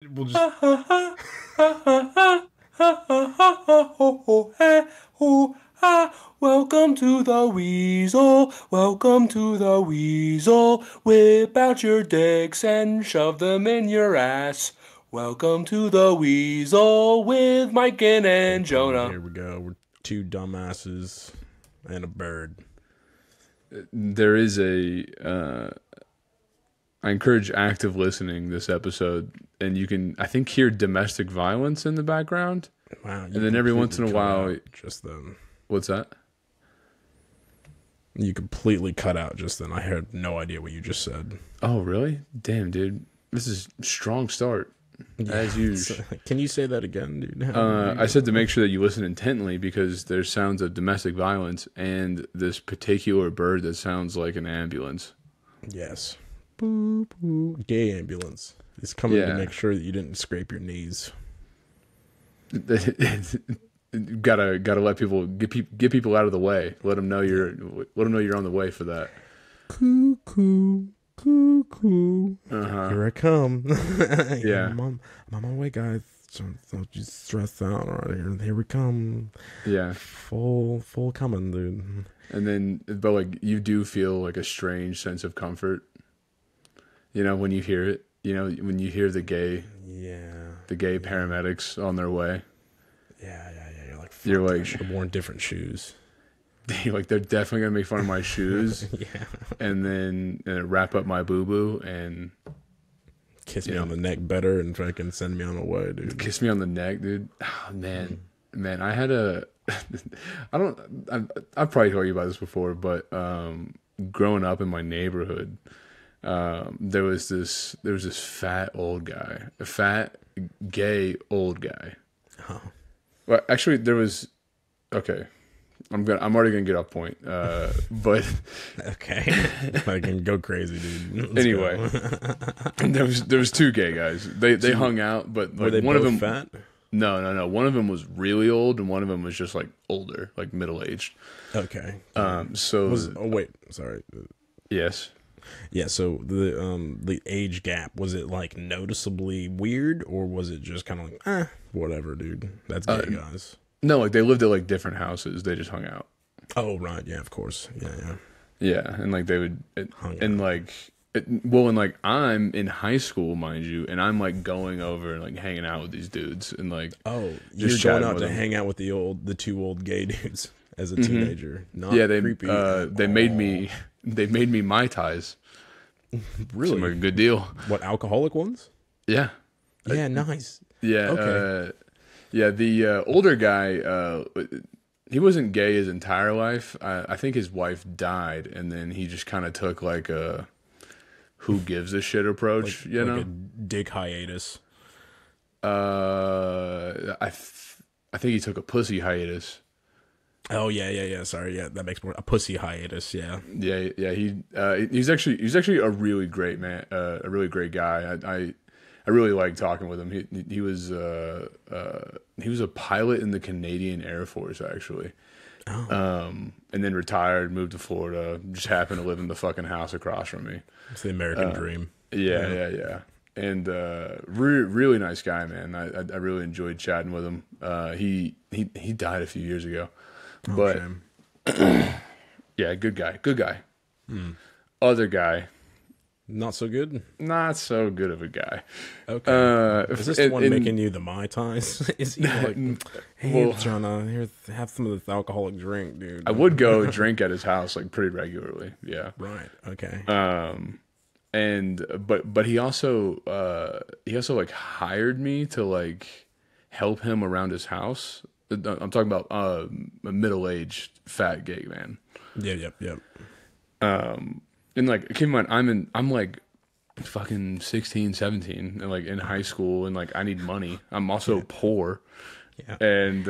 We'll just Welcome to the Weasel. Welcome to the Weasel. Whip out your dicks and shove them in your ass. Welcome to the Weasel with Mike and Jonah. here we go. We're two dumbasses and a bird. There is I encourage active listening this episode, and you can, I think, hear domestic violence in the background. Wow. And then every once in a while, just then. what's that? You completely cut out just then. I had no idea what you just said. Oh, really? Damn, dude. This is a strong start, as usual. Can you say that again, dude? I said to make sure that you listen intently because there's sounds of domestic violence and this particular bird that sounds like an ambulance. Yes. Boo, boo. Gay ambulance. It's coming to Yeah. make sure that you didn't scrape your knees. Gotta let people get people out of the way. Let them know you're on the way for that. Cuckoo. Cuckoo. Here I come. Yeah. I'm on my way, guys. Don't you stress out right here. Here we come. Yeah. Full coming, dude. And then, but like, you do feel like a strange sense of comfort, when you hear it. When you hear the gay paramedics on their way. Yeah. You're like, I should have worn different shoes. you're like, they're definitely gonna make fun of my shoes, Yeah. and then wrap up my boo boo and Kiss me on the neck better and fucking send me on my way, dude. kiss me on the neck, dude. Oh, man, I had I've probably told you about this before, but growing up in my neighborhood, there was this fat old guy, a fat gay old guy. Oh. Well, actually, there was. Okay, I'm already gonna get off point. But Okay. I can go crazy, dude. Let's anyway, go. there was two gay guys. They hung out, but Were like they one of both them. fat? No. One of them was really old, and one of them was just like older, like middle aged. Okay. So wait, sorry. yes. Yeah, so the age gap, was it like noticeably weird, or was it just kind of like, whatever, dude. That's gay guys. No, like they lived at like different houses. They just hung out. Oh, right, yeah, of course. Yeah. Yeah, and like they would, Hung and like, and like I'm in high school, mind you, and I'm like going over and like hanging out with these dudes and like, Oh, Just you're going chatting out with to them. hang out with the two old gay dudes as a teenager. Not yeah, they creepy. they made me Mai Tais. Really? Seemed like a good deal. What, alcoholic ones? Yeah, Yeah, nice. yeah, Okay. yeah. The older guy, he wasn't gay his entire life. I think his wife died, and then he just kind of took like a who gives a shit approach, Like know. a dick hiatus. I think he took a pussy hiatus. Oh yeah. Sorry, yeah, that makes more a pussy hiatus. Yeah. Yeah. He's actually a really great man, a really great guy. I really like talking with him. He was a pilot in the Canadian Air Force actually. Oh, And then retired, moved to Florida. Just happened to live in the fucking house across from me. it's the American dream. Yeah. And really nice guy, man. I really enjoyed chatting with him. He died a few years ago, but Shame. yeah, good guy. Other guy, Not so good. not so good of a guy. Okay. Is this the one and- making you the Mai Tais? Is he like, hey, Well- Jonah, here, have some of this alcoholic drink, dude? I would go drink at his house like pretty regularly. Yeah. Right. Okay. And but he also like hired me to like help him around his house. I'm talking about a middle-aged fat gay man. Yep. And like keep in mind I'm like fucking 16, 17 and like in high school and like I need money. I'm also poor. Yeah. And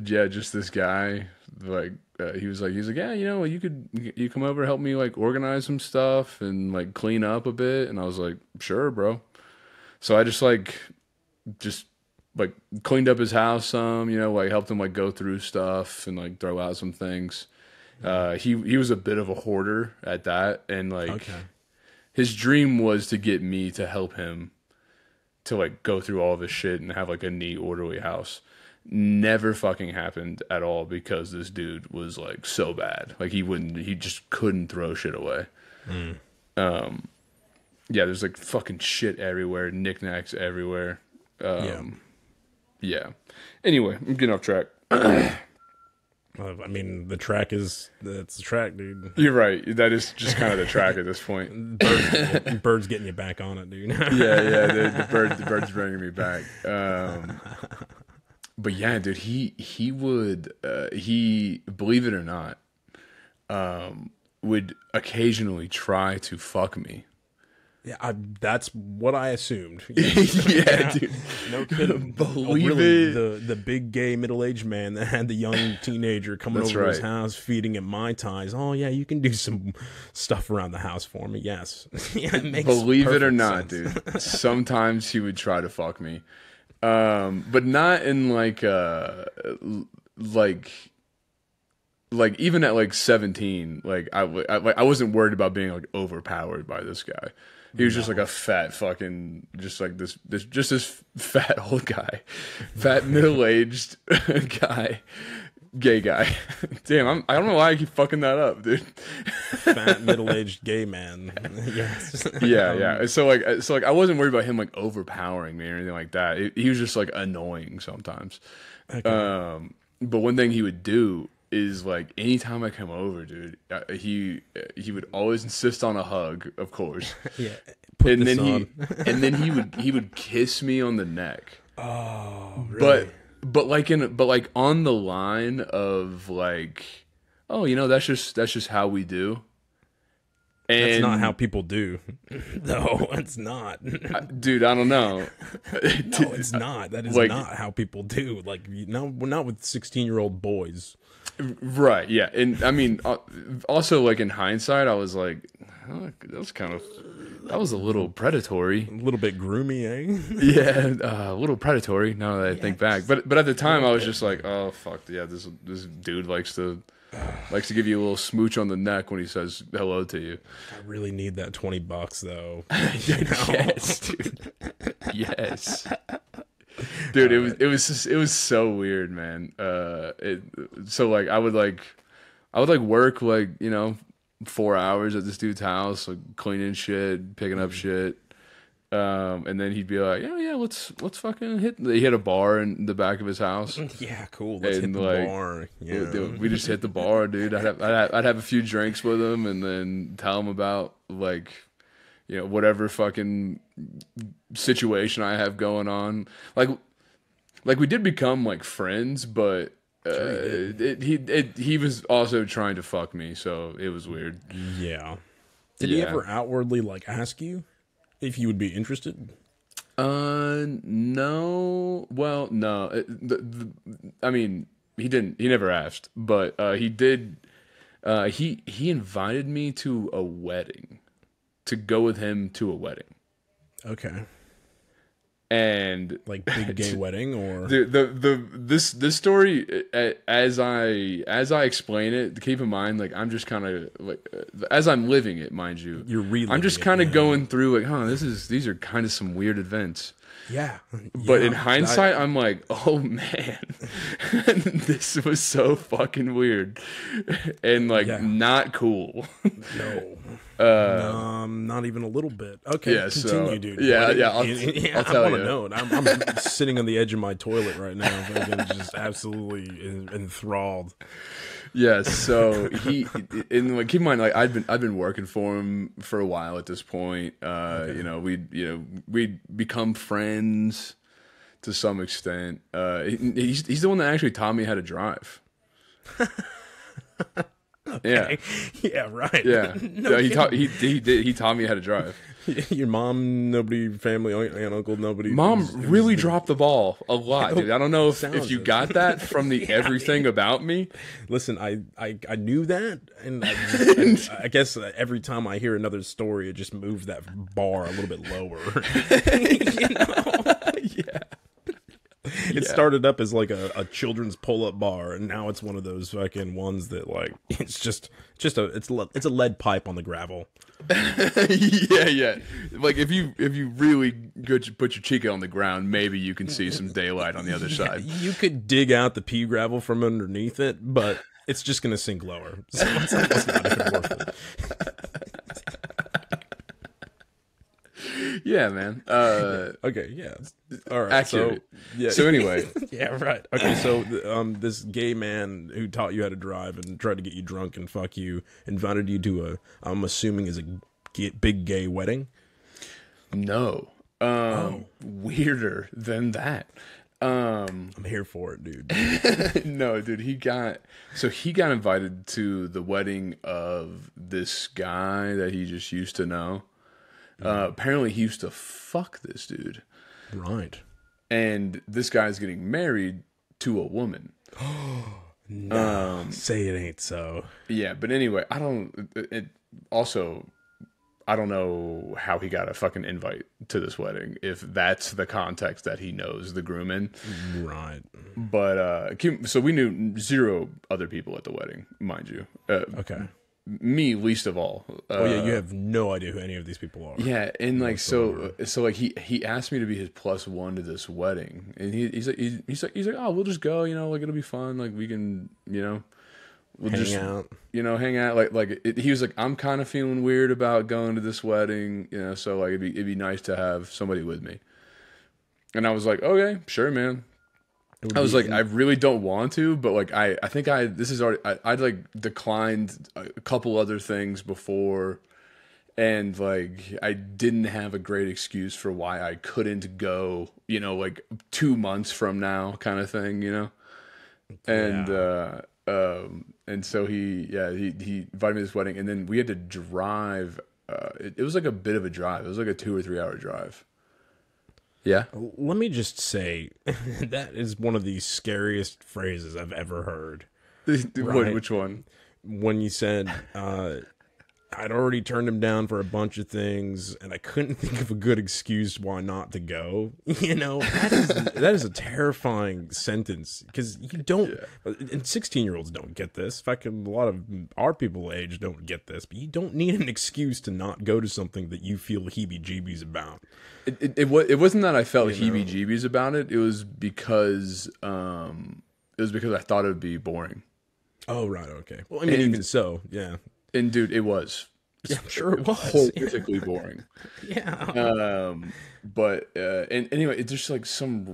just this guy like he was like yeah, you come over help me like organize some stuff and like clean up a bit, and I was like sure, bro. So I just cleaned up his house some, like helped him like go through stuff and like throw out some things. He was a bit of a hoarder at that, and like Okay. his dream was to get me to help him to like go through all of his shit and have like a neat, orderly house. Never fucking happened at all because this dude was like so bad. Like he just couldn't throw shit away. Yeah, there's like fucking shit everywhere, knickknacks everywhere. Yeah. Anyway, I'm getting off track. I mean, that's the track, dude. You're right. That is just kind of the track at this point. Bird's getting you back on it, dude. The bird's bringing me back. But yeah, dude, he would believe it or not, would occasionally try to fuck me. Yeah, that's what I assumed. Yeah, dude. No kidding. Believe it. The big gay middle-aged man that had the young teenager coming over to his house, feeding him Mai Tais. Oh, yeah, you can do some stuff around the house for me. Yes. Yeah, it makes Believe it or not, sense. dude. Sometimes he would try to fuck me. But not in like even at like 17, like I wasn't worried about being like overpowered by this guy. He was just like a fat fucking, just like this fat old guy, fat middle-aged guy, gay guy. Damn, I don't know why I keep fucking that up, dude. Fat middle-aged gay man. Yes. Yeah. So like I wasn't worried about him like overpowering me or anything like that. He was just like annoying sometimes. Okay. But one thing he would do is like anytime I come over, dude, he would always insist on a hug, of course. Yeah. And then he would kiss me on the neck. Oh, really? But like on the line of like, oh, that's just how we do. And that's not how people do. No, it's not. Dude, I don't know. No, it's not. That is like, not how people do. Like, we're not with 16-year-old boys. Right, yeah. And I mean, also like in hindsight, I was like, oh, that was a little predatory. A little bit groomy, eh? Yeah, a little predatory now that I think back. But at the time I was just like, oh fuck, yeah, this dude likes to give you a little smooch on the neck when he says hello to you. I really need that $20 though. Yes, dude. Yes. Dude, it was so weird, man. So like I would work like 4 hours at this dude's house, like cleaning shit, picking up shit, and then he'd be like, yeah, let's fucking hit. He had a bar in the back of his house. Yeah, cool. Let's hit the bar. Yeah, we just hit the bar, dude. I'd have a few drinks with him, and then tell him about like, whatever fucking situation I have going on. Like we did become like friends, but he was also trying to fuck me, so it was weird. Yeah. Did he ever outwardly like ask you if you would be interested? No. Well, no. I mean, he didn't. He never asked, but he did. He invited me to a wedding, to go with him to a wedding. Okay. And like big gay wedding, or this story, as I explain it, keep in mind, like I'm just kind of like as I'm living it, mind you, I'm just kind of going through like, these are kind of some weird events. Yeah. But in hindsight, I'm like, oh man, this was so fucking weird and like not cool. No. Not even a little bit. Okay, yeah, continue, dude. I'll tell you. I want to know. I'm sitting on the edge of my toilet right now, just absolutely enthralled. Yeah, so keep in mind, like I've been working for him for a while at this point. We'd become friends to some extent. He's the one that actually taught me how to drive. Okay. Yeah, right. Yeah, he taught me how to drive. Your mom, nobody, family, aunt, uncle, nobody. Mom really dropped the ball a lot, dude. I don't know if you got that from the everything about me. Listen, I knew that, and I guess every time I hear another story, it just moves that bar a little bit lower. Yeah. started up as like a children's pull-up bar, and now it's one of those fucking ones that like it's a lead pipe on the gravel. Yeah. Like if you really put your cheek on the ground, maybe you can see some daylight on the other side. You could dig out the pea gravel from underneath it, but it's just gonna sink lower. So it's not even worth it. Yeah, man. Okay, yeah. All right. Accurate. So anyway. Yeah, right. Okay, so this gay man who taught you how to drive and tried to get you drunk and fuck you invited you to I'm assuming is a big gay wedding? No. Weirder than that. I'm here for it, dude. No, dude, he got invited to the wedding of this guy that he just used to know. Apparently he used to fuck this dude. Right. And this guy's getting married to a woman. No, say it ain't so. Yeah, but anyway, I don't know how he got a fucking invite to this wedding, if that's the context that he knows the groom in. Right. But, so we knew 0 other people at the wedding, mind you. Okay. Me least of all. Yeah, you have no idea who any of these people are. Yeah, and like so like he asked me to be his +1 to this wedding, and he's like, oh, we'll just go, like it'll be fun, like we can, we'll hang out, hang out, he was like, I'm kind of feeling weird about going to this wedding, so like it'd be nice to have somebody with me, and I was like, okay, sure, man. I was like, I really don't want to, but like, I'd like declined a couple other things before, and like, I didn't have a great excuse for why I couldn't go, like 2 months from now kind of thing, and, and so he invited me to this wedding, and then we had to drive, it was like a bit of a drive. It was like a 2 or 3 hour drive. Yeah. Let me just say, that is one of the scariest phrases I've ever heard. Right? Which one? When you said, I'd already turned him down for a bunch of things, and I couldn't think of a good excuse why not to go. That is a terrifying sentence, because you don't, and 16-year-olds don't get this. In fact, a lot of our people age don't get this, but you don't need an excuse to not go to something that you feel heebie-jeebies about. It wasn't that I felt heebie-jeebies about it. It was because I thought it would be boring. Oh, right, okay. Well, I mean, even so, yeah. And dude, it was. Yeah, I'm sure it was. Horrifically boring. Yeah. But and anyway, it's just like some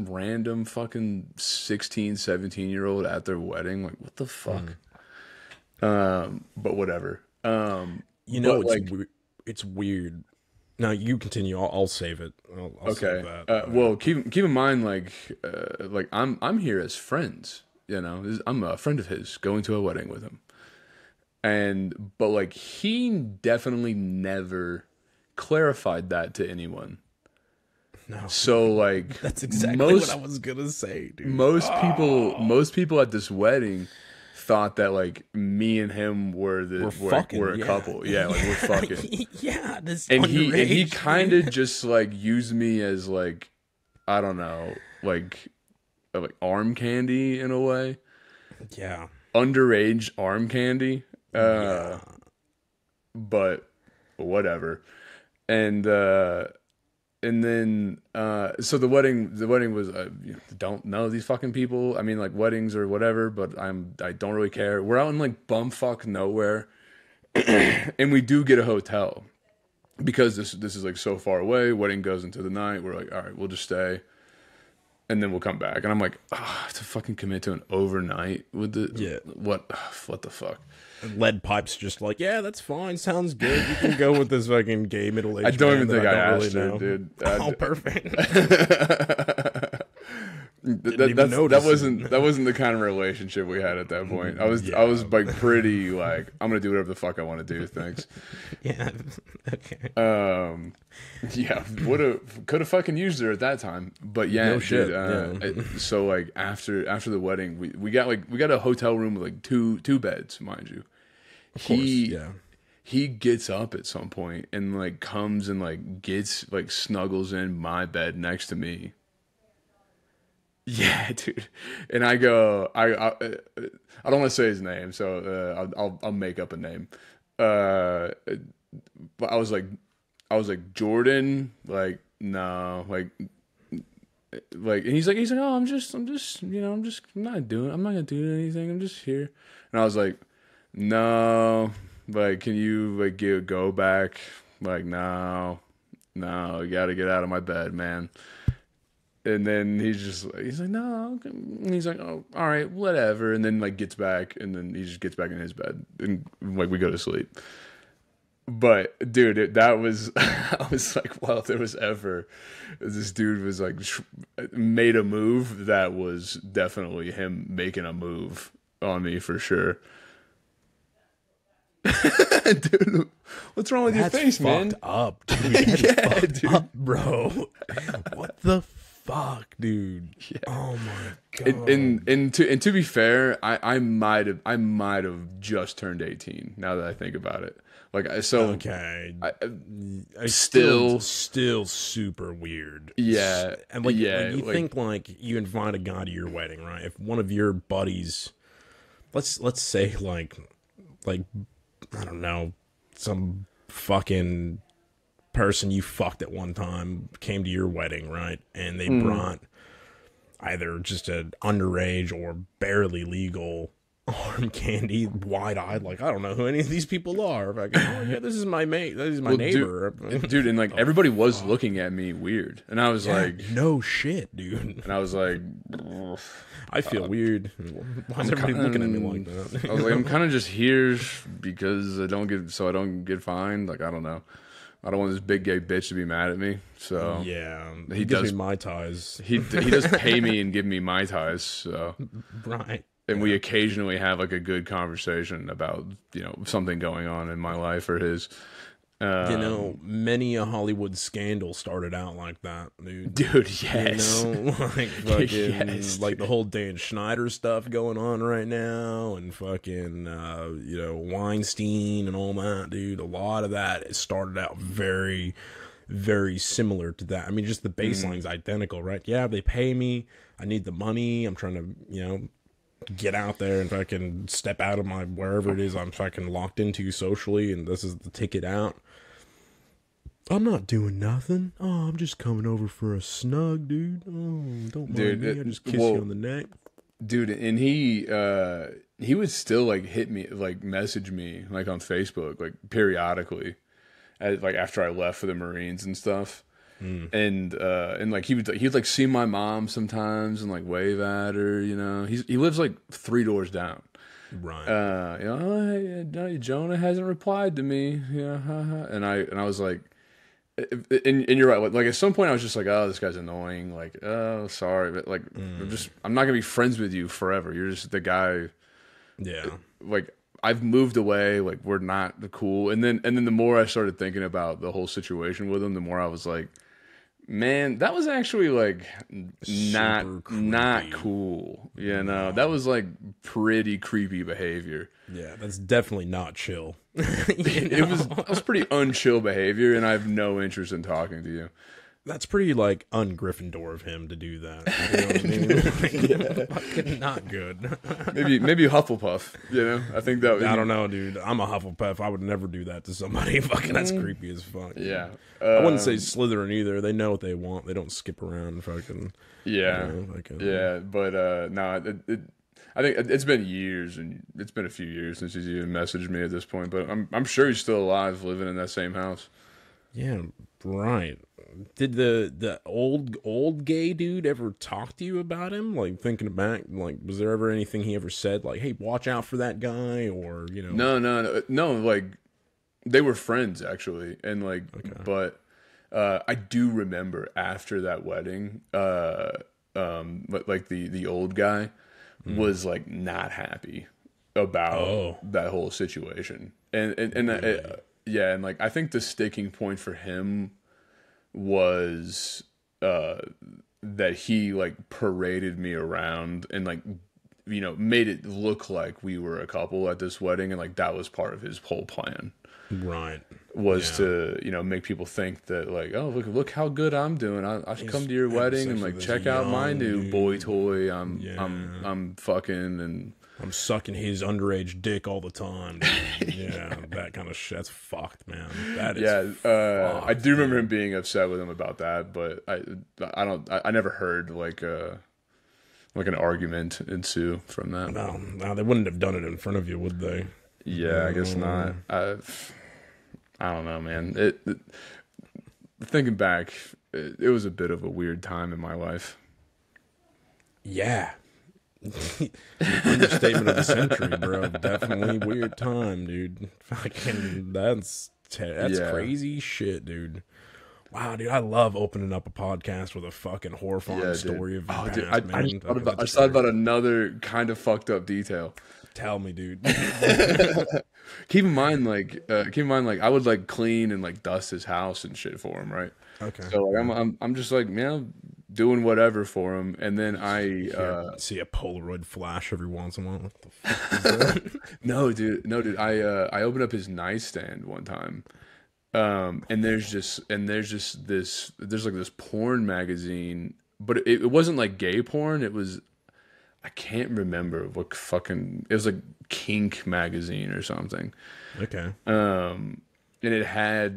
random fucking 16, 17-year-old at their wedding. Like, what the fuck? But whatever. It's weird. Now you continue. I'll save it. I'll save that. Well, keep in mind, like I'm here as friends. I'm a friend of his going to a wedding with him. But like, he definitely never clarified that to anyone. No. So like, that's exactly what I was gonna say, dude. Most people at this wedding thought that like me and him were a couple. Yeah, like we're fucking. Yeah, and he kind of just like used me as like, I don't know, like arm candy in a way. Yeah. Underage arm candy. But whatever. And then so the wedding was don't know these fucking people. I mean, like, weddings or whatever, but I don't really care. We're out in like bumfuck nowhere. And we do get a hotel because this is like so far away. Wedding goes into the night. We're like, all right, we'll just stay. And then we'll come back. And I'm like, to fucking commit to an overnight with what the fuck? And lead pipe's just like, yeah, that's fine. Sounds good. You can go with this fucking gay middle-aged I don't man even think I asked really her, know. dude. Oh, perfect. That wasn't the kind of relationship we had at that point. I was like pretty like, I'm gonna do whatever the fuck I want to do. Thanks. Yeah. Okay. Yeah. Could have fucking used her at that time. But yeah, no shit. So like after the wedding, we got a hotel room with like two beds, mind you. Of course, yeah. He gets up at some point and like comes and like gets like snuggles in my bed next to me. Yeah, dude. And I go, I don't want to say his name, so I'll make up a name. Uh, but I was like Jordan, like no, and he's like, oh, I'm not gonna do anything. I'm just here. And I was like, no, like, can you like go back? Like, no, you got to get out of my bed, man. And then he's like, no. And he's like, oh, all right, whatever. And then like gets back, and then he just gets back in his bed, and like we go to sleep. But dude, that was I was like, well, if there was ever this dude was like made a move, that was definitely him making a move on me for sure. Dude, what's wrong with your face, man? Up, dude. That is fucked up, bro. What the fuck, dude? Yeah. Oh my god. And to be fair, I might have just turned 18 now that I think about it. Like, so okay, I still super weird. Yeah, and like you think like you invite a guy to your wedding, right? If one of your buddies, let's say like I don't know, some fucking person you fucked at one time came to your wedding, right? And they brought either just an underage or barely legal arm candy, wide-eyed, like, I don't know who any of these people are. Like, oh yeah, this is my mate, this is my neighbor. Dude, and like everybody was looking at me weird. And I was like, no shit, dude. And I was like, I feel weird. Why is everybody looking at me like that? I was like, I'm kind of just here because I don't get fined. Like, I don't know. I don't want this big gay bitch to be mad at me. So yeah, he does me Mai Tais. He does pay me and give me Mai Tais. So right. And we occasionally have like a good conversation about, something going on in my life or his. Many a Hollywood scandal started out like that, dude. Dude, yes. Like fucking, yes, like the whole Dan Schneider stuff going on right now, and fucking, Weinstein and all that, dude. A lot of that started out very, very similar to that. I mean, just the baseline's identical, right? Yeah, they pay me. I need the money. I'm trying to, get out there and fucking step out of my wherever it is I'm fucking locked into socially, and this is the ticket out. I'm not doing nothing. Oh, I'm just coming over for a snug, dude. Oh, don't mind me. I just kiss you on the neck. Dude, and he would still like hit me, like message me like on Facebook, like periodically, like after I left for the Marines and stuff. And like he'd like see my mom sometimes and like wave at her, he lives like 3 doors down. Right. Hey, Jonah hasn't replied to me. Yeah, and I was like, and you're right. Like at some point I was just like, oh, this guy's annoying. Like, oh, sorry, but like, I'm not gonna be friends with you forever. You're just the guy. Yeah. Like, I've moved away. Like, we're not cool. And then the more I started thinking about the whole situation with him, the more I was like, man, that was actually like not cool. That was like pretty creepy behavior. Yeah, that's definitely not chill. It was pretty unchill behavior, and I have no interest in talking to you. That's pretty like un-Gryffindor of him to do that. You know what I mean? Fucking not good. maybe Hufflepuff. I think that. I don't know, dude. I'm a Hufflepuff. I would never do that to somebody. Fucking, that's creepy as fuck. Yeah. I wouldn't say Slytherin either. They know what they want. They don't skip around. Fucking. Yeah. Yeah, but no. I think it's been years, and it's been a few years since he's even messaged me at this point. But I'm sure he's still alive, living in that same house. Yeah. Right. Did the old gay dude ever talk to you about him? Like, thinking back, like, was there ever anything he ever said, like, hey, watch out for that guy, or No, like, they were friends actually, and like, but I do remember after that wedding, but like the old guy was like not happy about that whole situation, and like I think the sticking point for him was that he like paraded me around and like made it look like we were a couple at this wedding, and like that was part of his whole plan. Right. was to, make people think that like, oh, look how good I'm doing. I should come to your wedding and like check out my new boy toy. I'm fucking and I'm sucking his underage dick all the time. Yeah, that kind of shit. That's fucked, man. That is fucked, I do remember him being upset with him about that, but I never heard like an argument ensue from that. No, they wouldn't have done it in front of you, would they? Yeah, I guess not. I don't know, man. Thinking back, it was a bit of a weird time in my life. Yeah. Understatement of the century, bro. Definitely weird time, dude. Fucking, that's crazy shit, dude. Wow, dude, I love opening up a podcast with a fucking horrifying story of your past, dude, man. I just thought about another kind of fucked up detail. Tell me, dude. Keep in mind, like, I would like clean and like dust his house and shit for him, right? Okay. So like, I'm just like, doing whatever for him, and then I see a Polaroid flash every once in a while. What the fuck is that? No, dude. I opened up his nightstand one time, and there's like this porn magazine, but it wasn't like gay porn. It was, I can't remember what fucking, it was like Kink magazine or something. Okay. And it had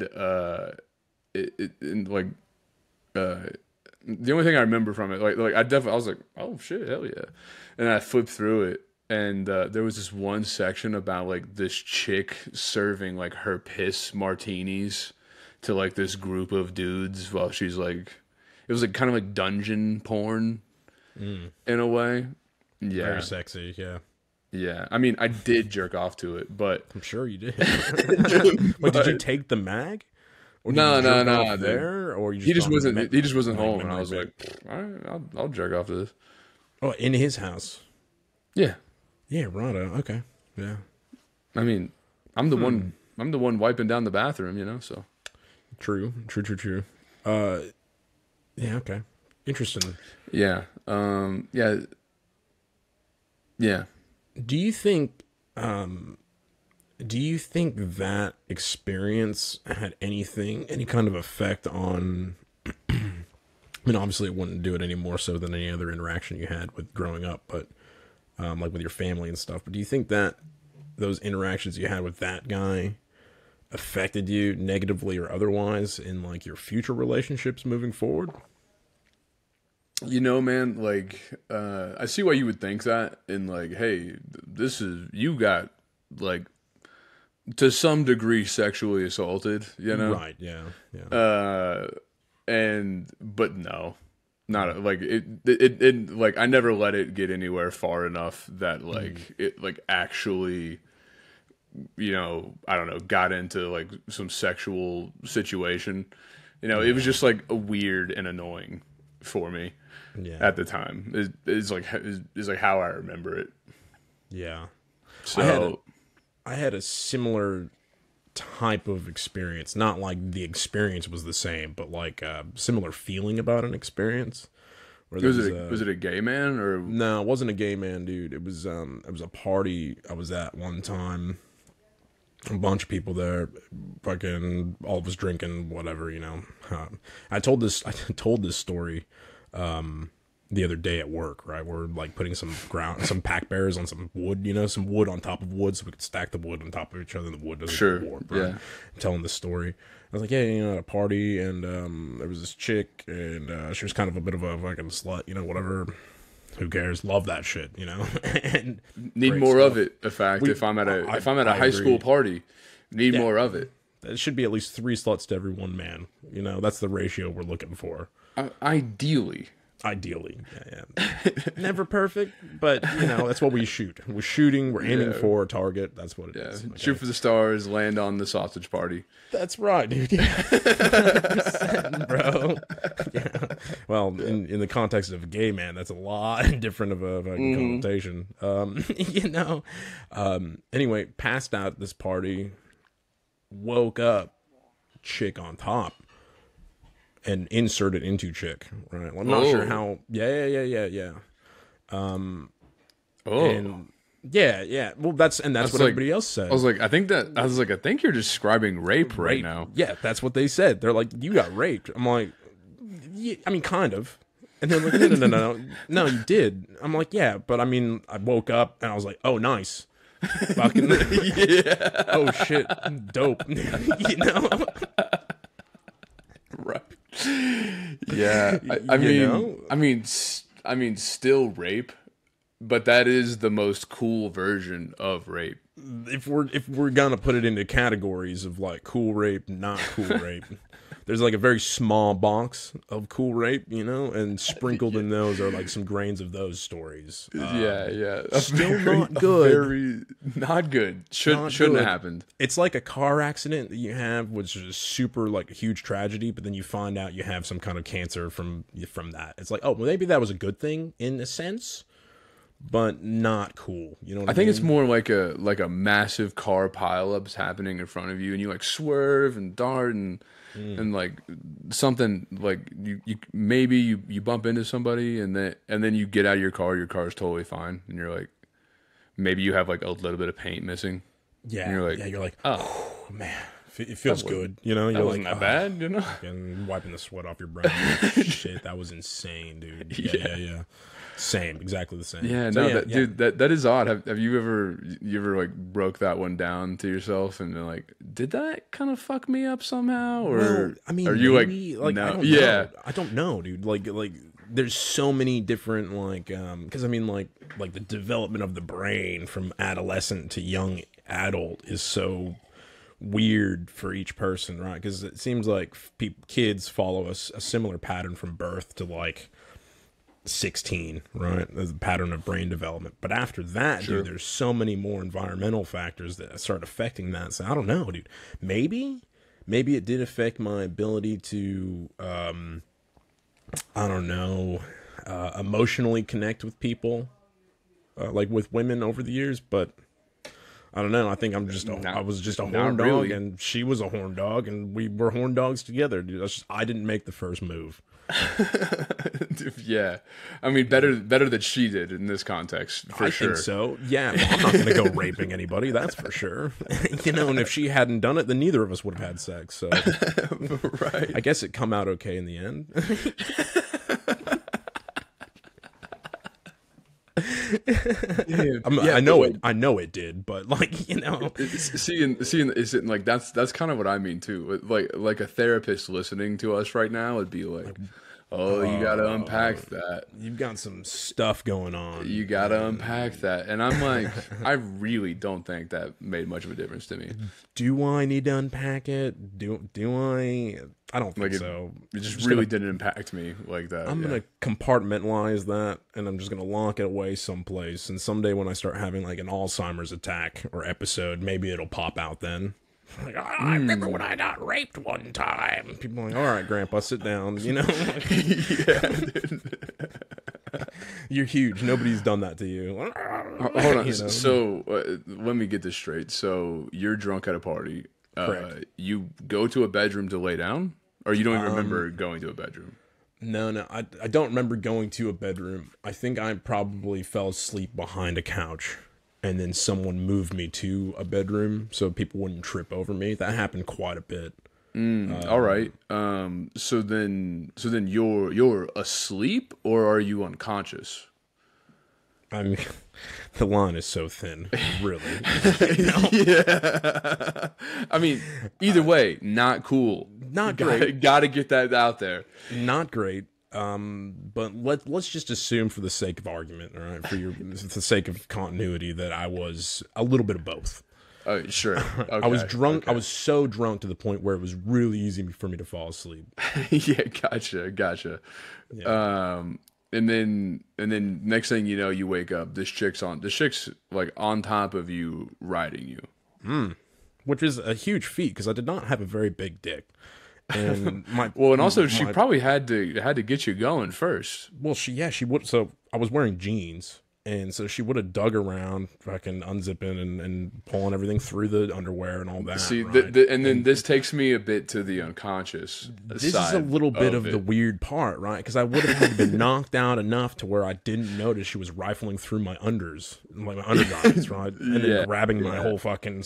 the only thing I remember from it, I was like, oh shit, hell yeah, and I flipped through it, and there was this one section about like this chick serving like her piss martinis to like this group of dudes while she's like, it was like kind of like dungeon porn in a way. Yeah, very sexy. Yeah. I mean, I did jerk off to it, but I'm sure you did. Wait, did you take the mag? Or no, there, or he just wasn't home, and I was like, all right, I'll jerk off to this. Oh, in his house. Yeah, right. Okay, yeah. I mean, I'm the one wiping down the bathroom, so. True. Yeah. Okay. Interesting. Yeah. Yeah. Do you think that experience had any kind of effect on, I mean, obviously it wouldn't do it any more so than any other interaction you had with growing up, but like with your family and stuff, but do you think that those interactions you had with that guy affected you negatively or otherwise in like your future relationships moving forward? Man, like, I see why you would think that, and like, hey, you got like, to some degree sexually assaulted, Right, yeah. But no, not like it like, I never let it get anywhere far enough that like it like actually, I don't know, got into like some sexual situation. It was just like a weird and annoying for me at the time. Is like how I remember it. Yeah. So I had a similar type of experience. Not like the experience was the same, but like a similar feeling about an experience. Was it a gay man or? No, it wasn't a gay man, dude. It was a party I was at one time. A bunch of people there, fucking all of us drinking, whatever, I told this story the other day at work, right? We're like putting some pack bears on some wood, some wood on top of wood so we could stack the wood on top of each other and the wood doesn't warp, right? Yeah. I'm telling this story. I was like, yeah, at a party, and there was this chick, and she was kind of a bit of a fucking slut, whatever. Who cares? Love that shit, and need more stuff. Of it. In fact, if I'm at a high school party, need more of it. It should be at least 3 sluts to every 1 man. That's the ratio we're looking for. Ideally, yeah. Never perfect, but that's what we shoot. We're shooting. We're aiming for a target. That's what it is. Okay? Shoot for the stars. Land on the sausage party. That's right, dude. Yeah. 100%, bro. Yeah. Well, in the context of a gay man, that's a lot different of a connotation. Anyway, passed out at this party. Woke up, chick on top. And inserted into chick, right? Well, I'm not sure how. Yeah. And Yeah. Well, that's what everybody else said. I was like, I think you're describing rape right now. Yeah, that's what they said. They're like, you got raped. I'm like, yeah, I mean, kind of. And they're like, no, you did. I'm like, yeah, but I mean, I woke up and I was like, oh, nice. Fucking yeah. Oh shit, dope. You know. Right. Yeah. I mean, still rape, but that is the most cool version of rape. If we're gonna put it into categories of like cool rape, not cool rape, there's like a very small box of cool rape, you know, and sprinkled in those are like some grains of those stories. Yeah. Still not good. Very not good. Shouldn't have happened. It's like a car accident that you have, which is super like a huge tragedy, but then you find out you have some kind of cancer from that. It's like, oh, well, maybe that was a good thing in a sense, but not cool. You know what I think mean? it's more like a massive car pileups happening in front of you, and you like swerve and dart and like something like you bump into somebody and then you get out of your car's totally fine, and you're like, maybe you have like a little bit of paint missing. Yeah, and you're like, oh man, it feels good. You know, you're wasn't like, that bad, you know, and wiping the sweat off your brow. Shit, that was insane, dude. Yeah. Same, exactly the same. Yeah, so, no, dude, that is odd. Have you ever like broke that one down to yourself and been like, did that kind of fuck me up somehow? Or well, I mean, are you maybe, like no? I don't know, dude. Like there's so many different like because I mean like the development of the brain from adolescent to young adult is so weird for each person, right? Because it seems like kids follow a similar pattern from birth to like 16, right? There's a pattern of brain development. But after that, dude, there's so many more environmental factors that start affecting that. So I don't know, dude. Maybe it did affect my ability to, I don't know, emotionally connect with people, like with women over the years. But I don't know. I think I was just a horn dog, really. And she was a horn dog, and we were horn dogs together, dude. I didn't make the first move. Yeah, I mean, better that she did in this context, for sure. I think so. Yeah, well, I'm not going to go raping anybody, that's for sure. You know, and if she hadn't done it, then neither of us would have had sex. So, right. I guess it come out okay in the end. I know it did, but like, you know, seeing is it like that's kind of what I mean too. Like a therapist listening to us right now would be like, oh, you got to unpack that. You've got some stuff going on. You got to unpack that, and I'm like, I really don't think that made much of a difference to me. Do I need to unpack it? Do I? I don't think so. It just really didn't impact me like that. I'm going to compartmentalize that, and I'm just going to lock it away someplace. And someday when I start having like an Alzheimer's attack or episode, maybe it'll pop out then. Like, oh, I remember when I got raped one time. People are like, all right, Grandpa, sit down. You know? Yeah. You're huge. Nobody's done that to you. Hold on. You know? So let me get this straight. So you're drunk at a party. You go to a bedroom to lay down? Or you don't even remember going to a bedroom? No, I don't remember going to a bedroom. I think I probably fell asleep behind a couch, and then someone moved me to a bedroom so people wouldn't trip over me. That happened quite a bit. All right. So then you're asleep, or are you unconscious? I mean, the line is so thin, really. Yeah. I mean, either way, not cool. Not great. Got to get that out there. Not great. But let's just assume, for the sake of argument, all right, for the sake of continuity, that I was a little bit of both. Oh, sure. Okay. I was drunk. Okay. I was so drunk to the point where it was really easy for me to fall asleep. Yeah, gotcha. Yeah. And then next thing you know, you wake up. This chick's like on top of you, riding you. Which is a huge feat because I did not have a very big dick. And she probably had to get you going first. Well, she would. So I was wearing jeans, And so she would have dug around, fucking unzipping and pulling everything through the underwear and all that. See, right? and then this takes me a bit to the unconscious This side is a little bit of it. the weird part, right? Because I would have had been knocked out enough to where I didn't notice she was rifling through my unders, like my undergarments, right? And then grabbing my whole fucking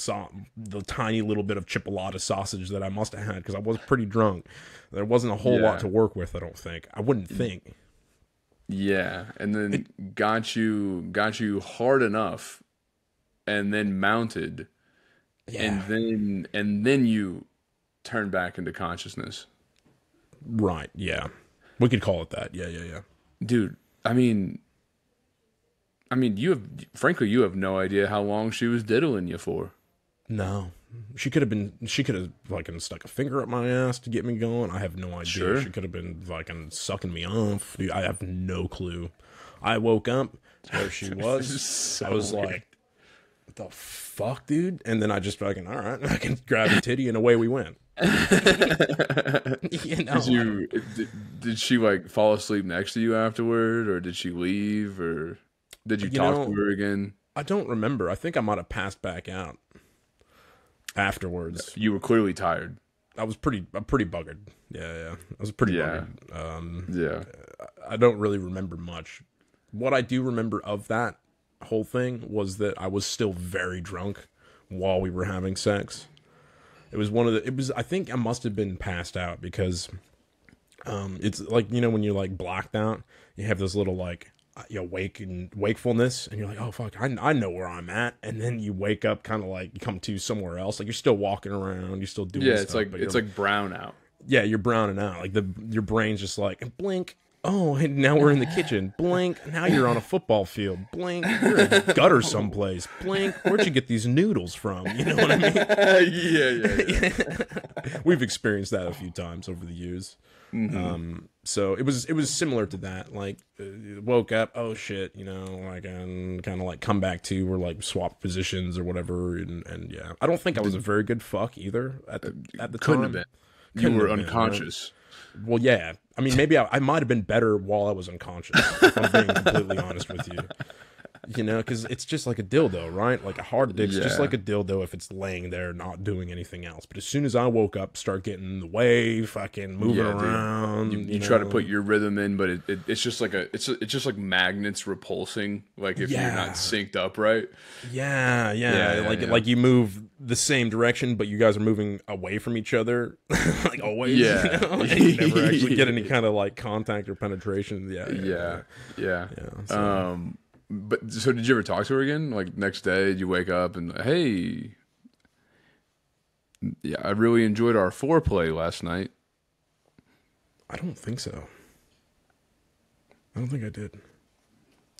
the tiny little bit of chipolata sausage that I must have had because I was pretty drunk. There wasn't a whole lot to work with, I don't think. I wouldn't think. Yeah, and then got you hard enough, and then mounted, and then you turned back into consciousness. Right? Yeah, we could call it that. Yeah. Dude, I mean, you have no idea how long she was diddling you for. No, she could have fucking stuck a finger up my ass to get me going. I have no idea. Sure. She could have been fucking sucking me off. Dude, I have no clue. I woke up where she was. So I was weird. like, what the fuck, dude? And then I just fucking, all right, I can grab a titty and away we went. You know, did she like fall asleep next to you afterward, or did she leave, or did you talk to her again? I don't remember. I think I might have passed back out afterwards. You were clearly tired. I'm pretty buggered. Yeah. I was pretty buggered. Yeah. I don't really remember much. What I do remember of that whole thing was that I was still very drunk while we were having sex. I think I must have been passed out because it's like, you know, when you're like blacked out, you have this little like wakefulness, and you're like, oh fuck, I know where I'm at, and then you wake up kind of like you come to somewhere else, like you're still walking around, you're still doing stuff. It's like brown out. Yeah, you're browning out, like your brain's just like blink. Oh, and now we're in the kitchen. Blink. Now you're on a football field. Blink. You're in a gutter someplace. Blink. Where'd you get these noodles from? You know what I mean? Yeah. We've experienced that a few times over the years. Mm-hmm. So it was similar to that. Like, woke up. Oh shit. You know, like, and kind of like come back to or like swap positions or whatever. And yeah, I don't think I was a very good fuck either at the Couldn't time. have been. Couldn't You were have been, unconscious. right? Well, yeah. I mean, maybe I might have been better while I was unconscious, if I'm being completely honest with you. You know, because it's just like a dildo, right? Like a hard dick's just like a dildo if it's laying there not doing anything else. But as soon as I woke up, start getting in the way, fucking moving around. You try to put your rhythm in, but it's just like it's just like magnets repulsing. Like if you're not synced up right. Yeah. Like you move the same direction, but you guys are moving away from each other, like always. Yeah, you know? Like you never actually get any kind of like contact or penetration. Yeah. So. But so did you ever talk to her again? Like next day, did you wake up and hey, yeah, I really enjoyed our foreplay last night. I don't think so. I don't think I did.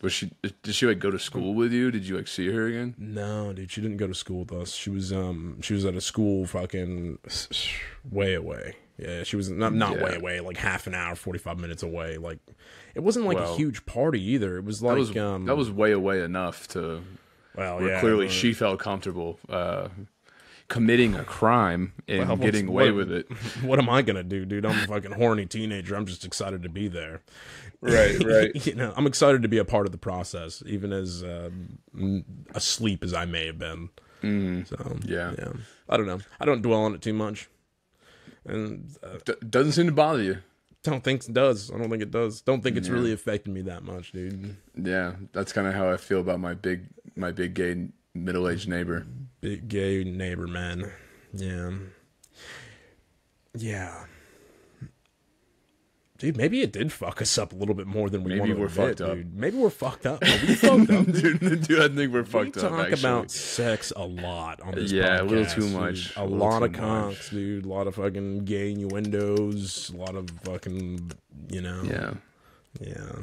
Did she like go to school with you? Did you like see her again? No, dude, she didn't go to school with us. She was at a school fucking way away. Yeah, she was not way away, like half an hour, 45 minutes away. Like it wasn't like a huge party either. It was like that was way away enough to clearly she felt comfortable committing a crime and getting away with it. What am I gonna do, dude? I'm a fucking horny teenager. I'm just excited to be there. Right. You know, I'm excited to be a part of the process, even as asleep as I may have been. So yeah, I don't know. I don't dwell on it too much, and doesn't seem to bother you. Don't think it does. I don't think it does. Don't think it's really affected me that much, dude. Yeah, that's kind of how I feel about my big gay middle-aged neighbor. Big gay neighbor, man. Yeah. Dude, maybe it did fuck us up a little bit more than we wanted to admit, dude. Maybe we're fucked up. Are we fucked up? Dude, I think we're fucked up, We talk about sex a lot on this podcast. Yeah, a little too much. Dude. A lot of conks, dude. A lot of fucking gay innuendos. A lot of fucking, you know. Yeah.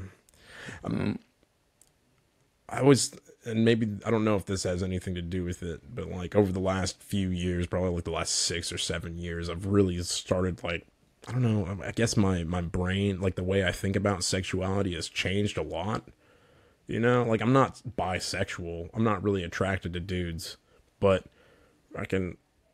I was, and maybe, I don't know if this has anything to do with it, but like over the last few years, probably like the last 6 or 7 years, I've really started like, I don't know, I guess my brain, like the way I think about sexuality has changed a lot. You know, like I'm not bisexual. I'm not really attracted to dudes, but I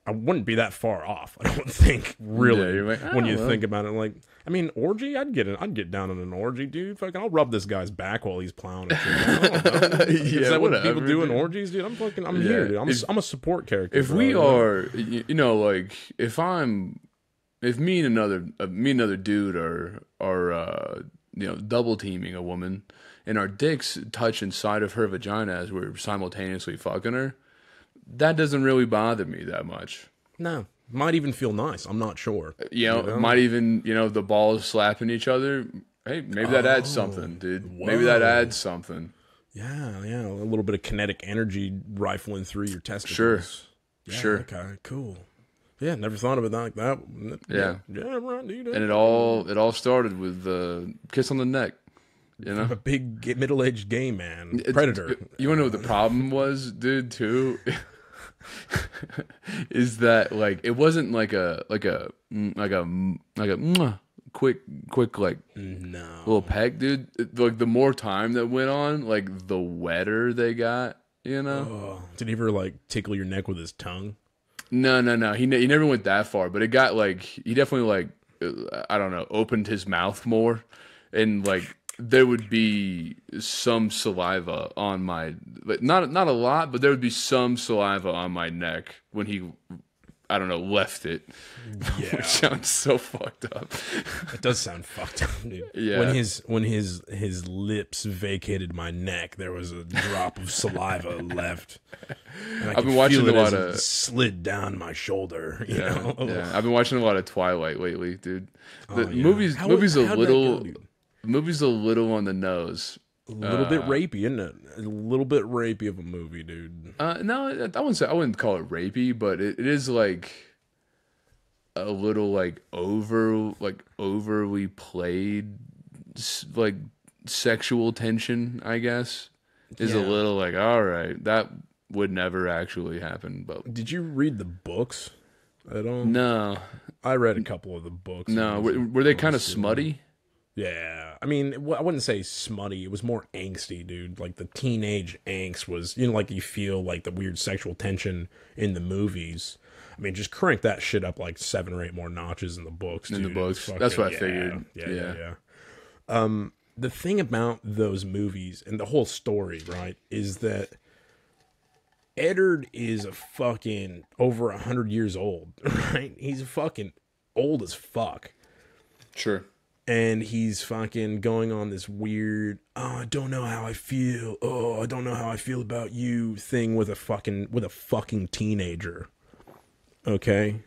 I wouldn't be that far off. I don't think, really. Yeah, you're like, when you well. think about it, like, I mean, orgy, I'd get down in an orgy, dude. Fucking, I'll rub this guy's back while he's plowing. And shit. I don't know. Is Yeah, that what whatever, people do in dude. orgies, dude? I'm Yeah. here, dude. If- I'm a support character. If bro, we you know? are, you know, like if me and another dude are you know, double teaming a woman, and our dicks touch inside of her vagina as we're simultaneously fucking her, that doesn't really bother me that much. No, might even feel nice. I'm not sure. You know, might even, you know, the balls slapping each other. Hey, maybe that adds something, dude. Maybe that whoa. adds something. Yeah, a little bit of kinetic energy rifling through your testicles. Sure. Yeah, Sure. Okay, cool. Yeah, never thought of it like that. Yeah. Right, dude. And it all started with the kiss on the neck. You know, I'm a big middle-aged gay man, predator. You want to know what the problem was, dude? Too is that like it wasn't like a quick like No. little peck, dude. Like the more time that went on, like the wetter they got. You know. Oh, did he ever like tickle your neck with his tongue? No. He never went that far, but it got like he definitely like I don't know, opened his mouth more, and like there would be some saliva on my, but not a lot, but there would be some saliva on my neck when he, I don't know, left it. Yeah. Which sounds so fucked up. It does sound fucked up, dude. Yeah. When his lips vacated my neck, there was a drop of saliva left. And I I've been could watching feel a it lot as it of slid down my shoulder. You know? Yeah, I've been watching a lot of Twilight lately, dude. The Yeah. movies How'd a that little go, dude? movie's a little on the nose. A little bit rapey, isn't it? A little bit rapey of a movie, dude. No, I wouldn't call it rapey, but it is like a little like overly played like sexual tension, I guess. Is a Yeah. little like, all right, that would never actually happen, but Did you read the books at all? no. I read a couple of the books. No, were they kind of smutty? Yeah, I mean, I wouldn't say smutty. It was more angsty, dude. Like the teenage angst was, you know, like you feel like the weird sexual tension in the movies. I mean, just crank that shit up like 7 or 8 more notches in the books. In the dude. books. Fucking- That's what I yeah, figured. Yeah. The thing about those movies and the whole story, right, is that Eddard is a fucking over 100 years old, right? He's fucking old as fuck. Sure. And he's fucking going on this weird, oh, I don't know how I feel. Oh, I don't know how I feel about you thing with a fucking teenager. Okay?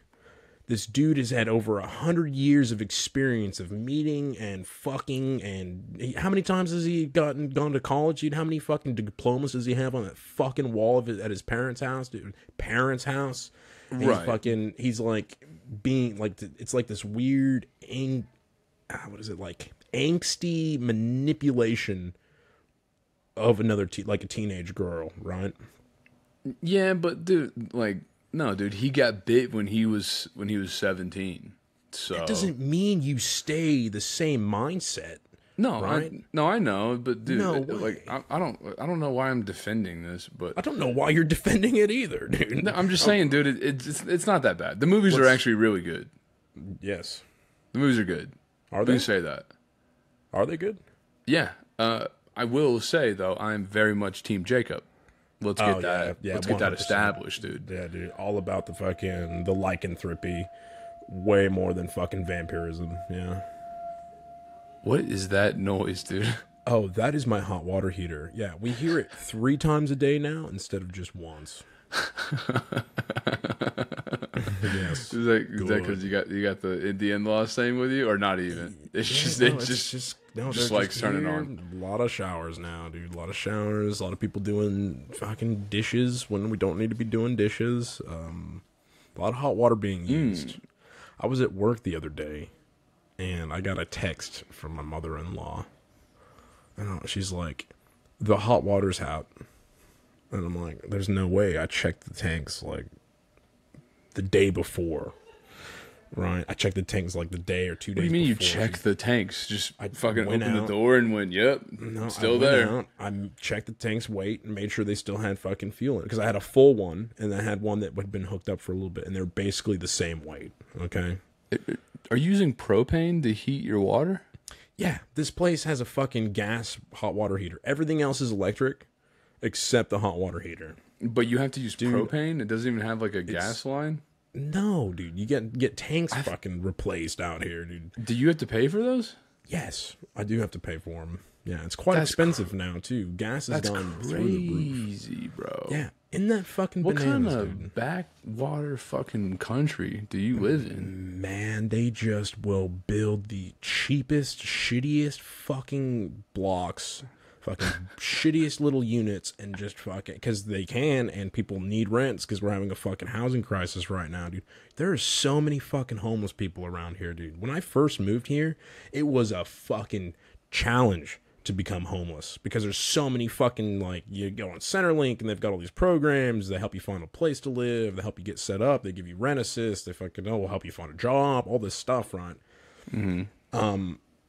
This dude has had over 100 years of experience of meeting and fucking, and how many times has he gone to college, dude? How many fucking diplomas does he have on that fucking wall at his parents' house, dude? Parents' house. And Right. he's like being like, it's like this weird what is it, like angsty manipulation of another like a teenage girl, right? Yeah, but dude, like, no, dude, he got bit when he was 17. So That doesn't mean you stay the same mindset. no, right? I know, but dude, No like, I don't know why I'm defending this, but I don't know why you're defending it either, dude. no, I'm just saying, dude, it's not that bad. The movies are actually really good. Yes. The movies are good. Are Let they? me say that. Are they good? Yeah. I will say though, I'm very much Team Jacob. Let's get that. yeah, let's get that 100%. established, dude. Yeah, dude. All about the lycanthropy. Way more than fucking vampirism. Yeah. What is that noise, dude? Oh, that is my hot water heater. Yeah, we hear it 3 times a day now instead of just once. Yes. Is that because you got the in-laws staying with you, or not even? It's just like turning on. A lot of showers now, dude. A lot of showers. A lot of people doing fucking dishes when we don't need to be doing dishes. A lot of hot water being used. I was at work the other day, and I got a text from my mother-in-law. And she's like, "The hot water's out," and I'm like, "There's no way." I checked the tanks like the day before. Right. I checked the tanks like the day or 2 days. What do you mean you before. checked the tanks? Just I fucking went opened the out. door and went, "Yep, No, still I went there." out, I checked the tank's weight and made sure they still had fucking fuel in it. Because I had a full one, and I had one that had been hooked up for a little bit, and they're basically the same weight. Okay. Are you using propane to heat your water? Yeah, this place has a fucking gas hot water heater. Everything else is electric, except the hot water heater. But you have to use propane. It doesn't even have like a gas line. No, dude, you get tanks fucking replaced out here, dude. Do you have to pay for those? Yes, I do have to pay for them. Yeah, it's quite expensive now too. Gas has gone through the roof. Crazy, bro. Yeah, isn't that fucking What bananas, kind of dude? backwater fucking country do you live in? Man, they just will build the cheapest, shittiest fucking blocks, fucking shittiest little units, and just fucking because they can, and people need rents because we're having a fucking housing crisis right now, dude. There are so many fucking homeless people around here, dude. When I first moved here, it was a fucking challenge to become homeless because there's so many fucking, like, you go on Centerlink and they've got all these programs that help you find a place to live, they help you get set up, they give you rent assist, they fucking will help you find a job, all this stuff, right?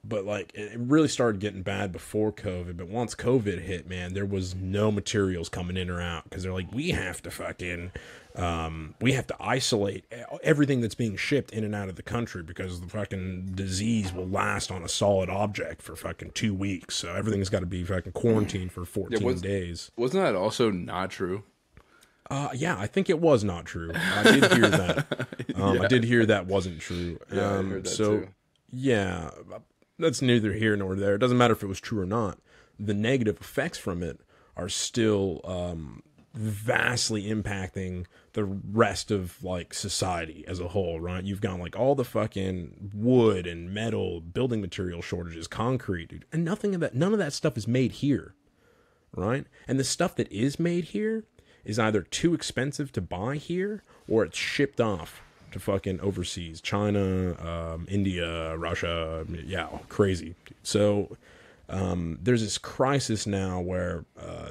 But like it really started getting bad before COVID. But once COVID hit, man, there was no materials coming in or out because they're like, we have to isolate everything that's being shipped in and out of the country because the fucking disease will last on a solid object for fucking 2 weeks. So everything's got to be fucking quarantined for 14 days. Wasn't that also not true? Yeah, I think it was not true. I did hear that. I did hear that wasn't true. Yeah, I heard that too. Yeah, that's neither here nor there. It doesn't matter if it was true or not. The negative effects from it are still vastly impacting the rest of like society as a whole, right? You've got like all the fucking wood and metal, building material shortages, concrete, dude, and none of that stuff is made here, right? And the stuff that is made here is either too expensive to buy here or it's shipped off to fucking overseas, China, India, Russia, yeah, crazy. So there's this crisis now where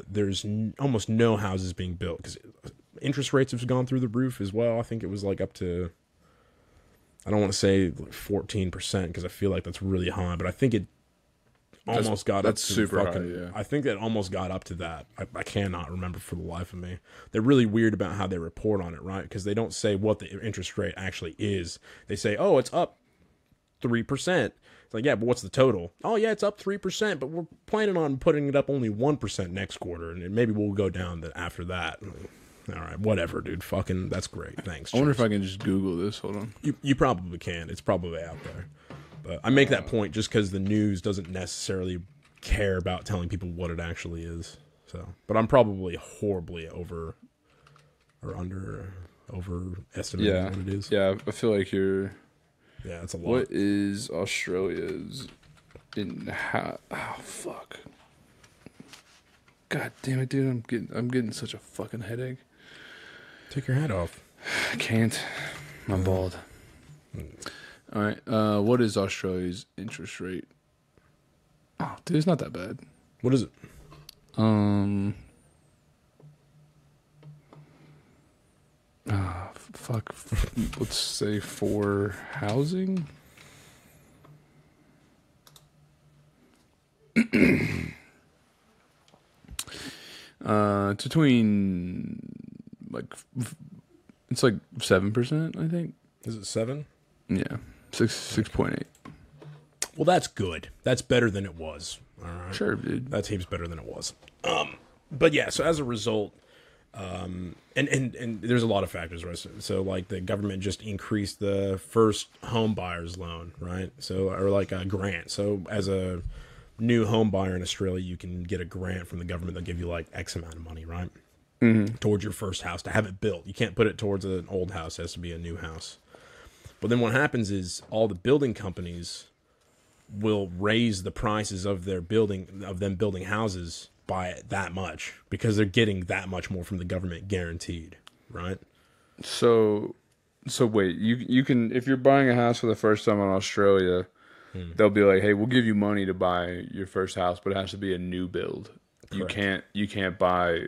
there's almost no houses being built because interest rates have gone through the roof as well. I think it was like up to, I don't want to say like 14% because I feel like that's really high, but I think it almost got up to super fucking, high, yeah. I think it almost got up to that. I cannot remember for the life of me. They're really weird about how they report on it, right? Because they don't say what the interest rate actually is. They say, oh, it's up 3%. It's like, yeah, but what's the total? Oh, yeah, it's up 3%, but we're planning on putting it up only 1% next quarter, and maybe we'll go down after that. All right, whatever, dude. Fucking, that's great. Thanks. I wonder if I can just Google this. Hold on. You probably can. It's probably out there. But I make that point just because the news doesn't necessarily care about telling people what it actually is. So, but I'm probably horribly overestimating what it is. Yeah, I feel like you're. Yeah, it's a lot. What is Australia's oh fuck. God damn it, dude! I'm getting such a fucking headache. Take your hat off. I can't. I'm bald. All right. What is Australia's interest rate? Oh, dude, it's not that bad. What is it? Fuck. Let's say for housing. It's between it's like 7%, I think. Is it 7? Yeah, 6.8. Well, that's good. That's better than it was. All right. Sure, dude. That's heaps better than it was. But yeah, so as a result, and there's a lot of factors, right? So like the government just increased the first home buyer's loan, right? So, or like a grant. So as a new home buyer in Australia, you can get a grant from the government. They'll give you like X amount of money, right? Mm-hmm. Towards your first house to have it built. You can't put it towards an old house. It has to be a new house. But then what happens is all the building companies will raise the prices of them building houses by that much because they're getting that much more from the government guaranteed, right? So wait, you can, if you're buying a house for the first time in Australia, they'll be like, hey, we'll give you money to buy your first house, but it has to be a new build. Correct. You can't buy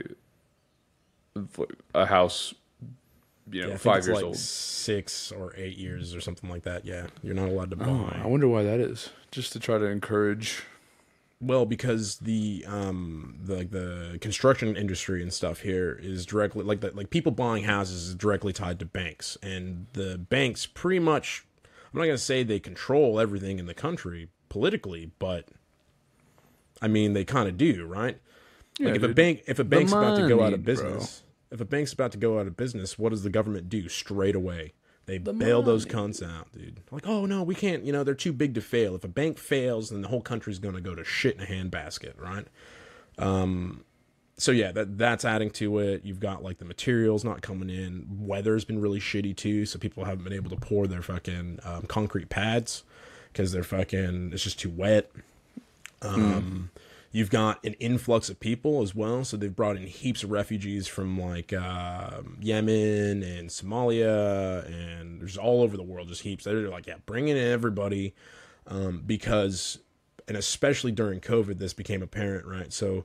a house you know, Yeah, I think 5 it's years like old. 6 or 8 years or something like that. Yeah, you're not allowed to buy. Oh, I wonder why that is. Just to try to encourage. Well, because the construction industry and stuff here is directly like people buying houses is directly tied to banks, and the banks pretty much, I'm not gonna say they control everything in the country politically, but I mean they kind of do, right? Yeah, Like dude. if a bank's about to go out money, of business, if a bank's about to go out of business, what does the government do straight away? They bail those cunts out, dude. Like, oh no, we can't. You know, they're too big to fail. If a bank fails, then the whole country's going to go to shit in a handbasket, right? So yeah, that's adding to it. You've got like the materials not coming in. Weather's been really shitty too, so people haven't been able to pour their fucking concrete pads because they're fucking. It's just too wet. You've got an influx of people as well, so they've brought in heaps of refugees from like Yemen and Somalia, and there's all over the world, just heaps. They're like, yeah, bring in everybody, because, and especially during COVID, this became apparent, right? So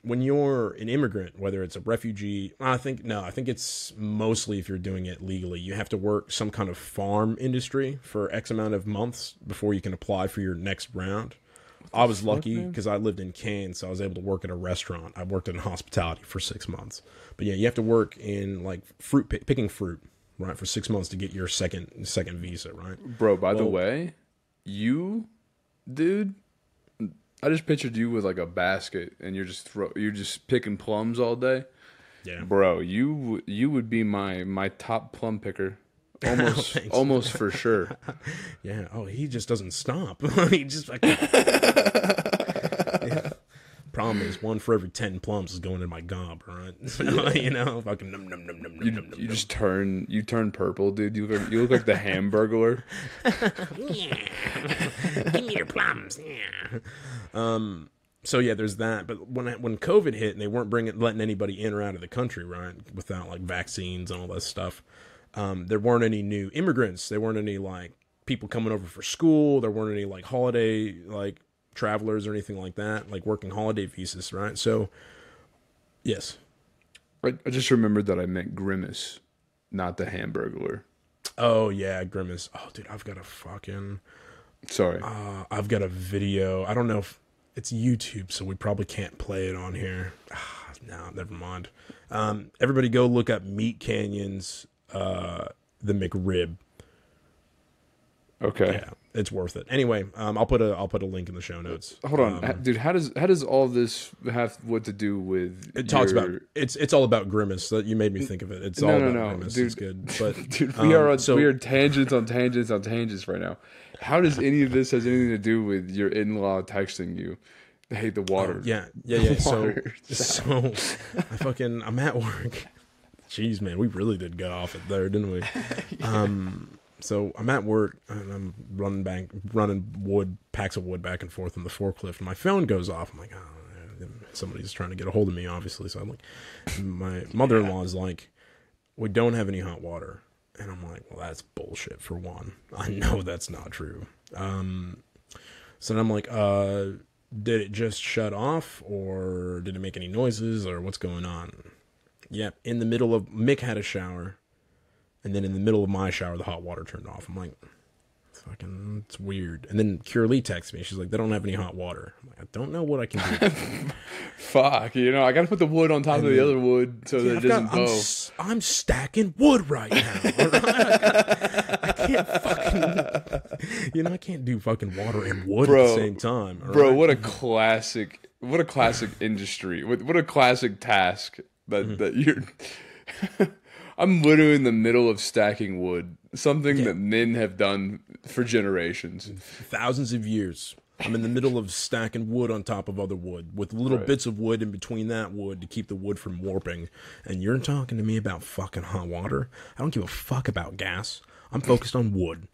when you're an immigrant, whether it's a refugee, I think it's mostly if you're doing it legally, you have to work some kind of farm industry for X amount of months before you can apply for your next round. I was lucky because I lived in Cairns, so I was able to work at a restaurant. I worked in hospitality for 6 months. But yeah, you have to work in like picking fruit, right, for 6 months to get your second visa, right? Bro, by the way, you, dude, I just pictured you with like a basket and you're just picking plums all day. Yeah, Bro, you would be my top plum picker. Almost for sure. Yeah. Oh, he just doesn't stop. He just fucking. Yeah. Problem is, 1 for every 10 plums is going in my gob, right? So, you know, fucking num num num num num num. You just turn purple, dude. You look like the Hamburglar. Yeah. Give me your plums. Yeah. So yeah, there's that. But when COVID hit and they weren't letting anybody in or out of the country, right, without like vaccines and all that stuff. There weren't any new immigrants. There weren't any like people coming over for school. There weren't any like holiday like travelers or anything like that, like working holiday visas, right? So, yes. I just remembered that I meant Grimace, not the Hamburglar. Oh yeah, Grimace. Oh dude, I've got a fucking. Sorry. I've got a video. I don't know if it's YouTube, so we probably can't play it on here. No, never mind. Everybody go look up Meat Canyon's the McRib. Okay. Yeah, it's worth it. Anyway, I'll put a link in the show notes. Hold on, dude. How does all this have what to do with? It talks about it's all about Grimace. That you made me think of it. It's all about Grimace. Dude, it's good. But dude, we are tangents on tangents on tangents right now. How does any of this has anything to do with your in-law texting you? They hate the water. Yeah. So I'm at work. Jeez, man, we really did get off it there, didn't we? Yeah. So I'm at work and I'm running packs of wood back and forth on the forklift, and my phone goes off. I'm like, oh, somebody's trying to get a hold of me, obviously. So I'm like, my mother-in-law is like, we don't have any hot water, and I'm like, well, that's bullshit. For one, I know that's not true. So then I'm like, did it just shut off, or did it make any noises, or what's going on? Yep, in the middle of Mick had a shower, and then in the middle of my shower, the hot water turned off. I'm like, fucking, it's weird. And then Curly texts me. She's like, they don't have any hot water. I'm like, I don't know what I can do. Fuck, I gotta put the wood on top of the other wood so that it doesn't bow. I'm stacking wood right now. I can't fucking, I can't do fucking water and wood at the same time. Bro, what a classic industry. What a classic task that you're. I'm literally in the middle of stacking wood, something that men have done for generations. Thousands of years. I'm in the middle of stacking wood on top of other wood with little bits of wood in between that wood to keep the wood from warping. And you're talking to me about fucking hot water? I don't give a fuck about gas. I'm focused on wood.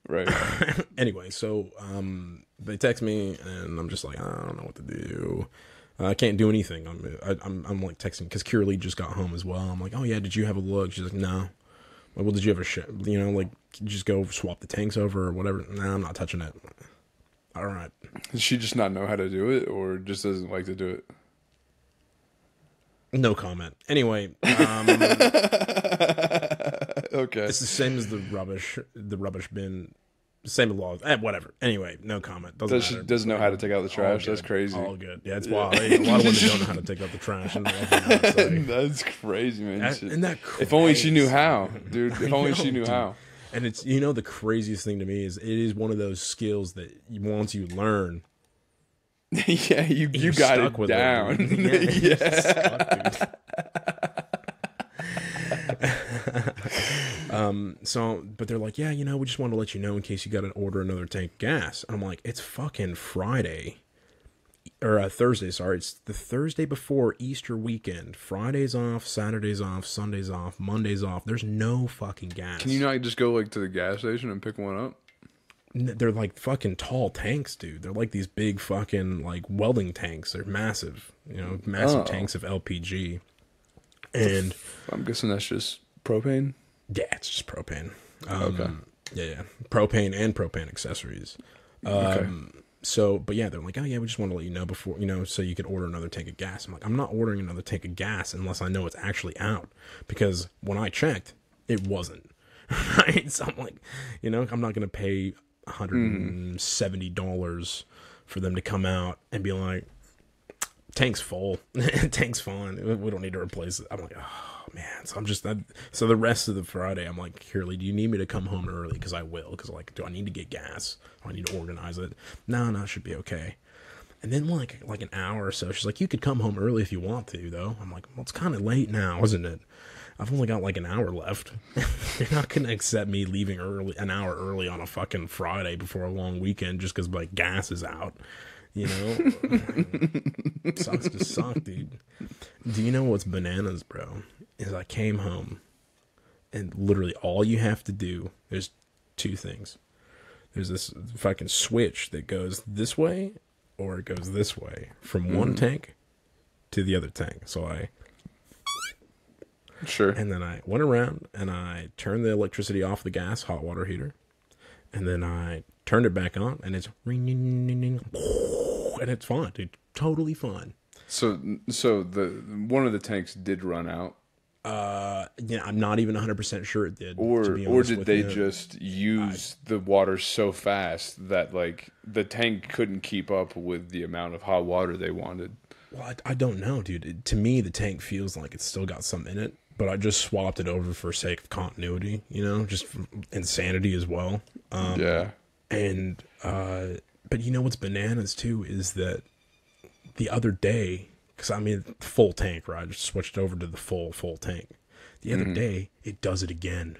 Right. Anyway, so they text me and I'm just like, I don't know what to do. I can't do anything. I'm like texting because Curly just got home as well. I'm like, oh yeah, did you have a look? She's like, no. Like, well, did you have a shit? Like, just go swap the tanks over or whatever. No, I'm not touching it. All right. Does she just not know how to do it, or just doesn't like to do it? No comment. Anyway, Okay. It's the same as the rubbish bin. Same law. Whatever. Anyway, no comment. Doesn't know how to take out the trash. That's crazy. All good. Yeah, it's wild. A lot of women don't know how to take out the trash. That's crazy, man. Isn't that crazy? If only she knew how, dude. If only she knew how. And it's, the craziest thing to me is it is one of those skills that once you learn. Yeah, you got it down. Yeah. But they're like, yeah, we just want to let you know in case you got to order another tank of gas. And I'm like, it's fucking Friday. Or Thursday, sorry. It's the Thursday before Easter weekend. Friday's off, Saturday's off, Sunday's off, Monday's off. There's no fucking gas. Can you not just go to the gas station and pick one up? They're like fucking tall tanks, dude. They're like these big fucking like welding tanks. They're massive, massive tanks of LPG. And I'm guessing that's just propane? Yeah, it's just propane. Okay. Yeah. Propane and propane accessories. Okay. So, but yeah, they're like, oh yeah, we just want to let you know before, so you could order another tank of gas. I'm like, I'm not ordering another tank of gas unless I know it's actually out. Because when I checked, it wasn't. Right? So I'm like, I'm not going to pay $170 for them to come out and be like, tank's full. Tank's fine. We don't need to replace it. I'm like, oh man. So so the rest of the Friday, I'm like, Curly, do you need me to come home early? Because I will. Because do I need to get gas? Do I need to organize it? No, it should be okay. And then like an hour or so, she's like, you could come home early if you want to, though. I'm like, well, it's kind of late now, isn't it? I've only got like an hour left. You're not going to accept me leaving an hour early on a fucking Friday before a long weekend just because like gas is out. Sucks to suck, dude. Do you know what's bananas, bro? Is I came home and literally all you have to do, there's two things. There's this fucking switch that goes this way or it goes this way from one tank to the other tank. So Sure. And then I went around and I turned the electricity off the gas hot water heater. And then I turned it back on and it's and it's fine, dude. Totally fine. So the one of the tanks did run out. Yeah, I'm not even 100% sure it did. Or did they just use the water so fast that like the tank couldn't keep up with the amount of hot water they wanted? Well, I don't know, dude. To me, the tank feels like it's still got some in it, but I just swapped it over for sake of continuity, just insanity as well. Yeah. And but what's bananas too is that the other day, because full tank, right? I just switched over to the full tank. The other day, it does it again.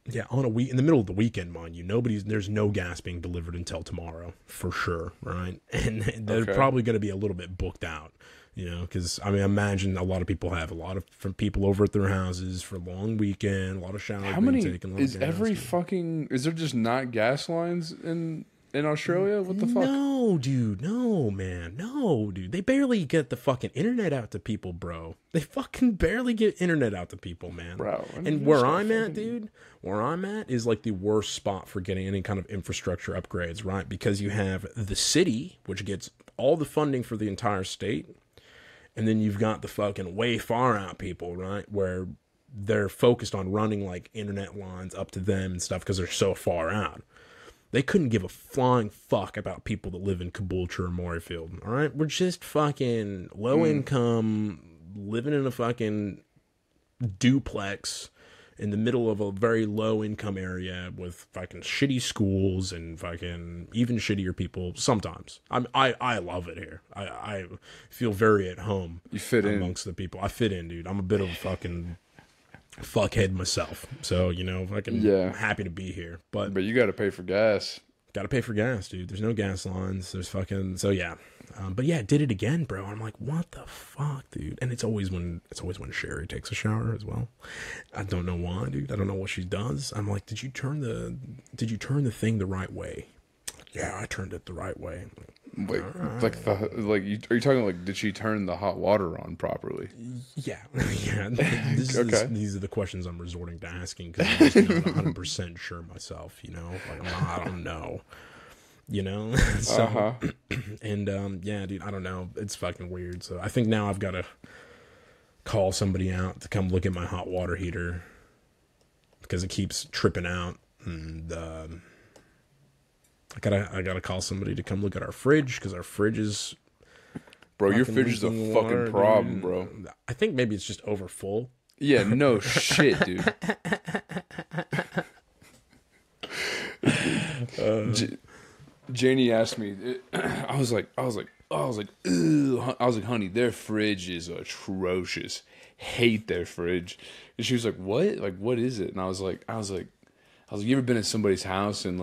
Yeah, in the middle of the weekend, mind you, there's no gas being delivered until tomorrow for sure, right? And they're probably going to be a little bit booked out, because I imagine a lot of people have from people over at their houses for a long weekend, a lot of showers. How many is there just not gas lines in Australia? What the fuck? No, dude. No, man. No, dude. They barely get the fucking internet out to people, bro. They fucking barely get internet out to people, man. Bro. And where I'm at, dude, where I'm at is like the worst spot for getting any kind of infrastructure upgrades, right? Because you have the city, which gets all the funding for the entire state. And then you've got the fucking way far out people, right? Where they're focused on running like internet lines up to them and stuff because they're so far out. They couldn't give a flying fuck about people that live in Caboolture or Morayfield, all right? We're just fucking low income, living in a fucking duplex in the middle of a very low income area with fucking shitty schools and fucking even shittier people sometimes. I love it here. I feel very at home. You fit in amongst the people. I fit in, dude. I'm a bit of a fucking fuckhead myself, so fucking happy to be here, but you gotta pay for gas. Gotta pay for gas, dude. There's no gas lines. There's fucking but yeah, did it again, bro. I'm like, what the fuck, dude? And it's always when Sherry takes a shower as well. I don't know why, dude. I don't know what she does. I'm like, did you turn the thing the right way? Yeah, I turned it the right way. Wait, are you talking like, did she turn the hot water on properly? Yeah, yeah. These are the questions I'm resorting to asking because I'm just not 100% sure myself. I don't know. So, and yeah, dude, I don't know. It's fucking weird. So I think now I've got to call somebody out to come look at my hot water heater because it keeps tripping out, and I gotta call somebody to come look at our fridge because our fridge is. Bro, your fridge is a fucking problem, bro. I think maybe it's just over full. Yeah, no shit, dude. Janie asked me. I was like, "Ew." I was like, honey, their fridge is atrocious. Hate their fridge. And she was like, what? Like, what is it? And I was like, you ever been at somebody's house and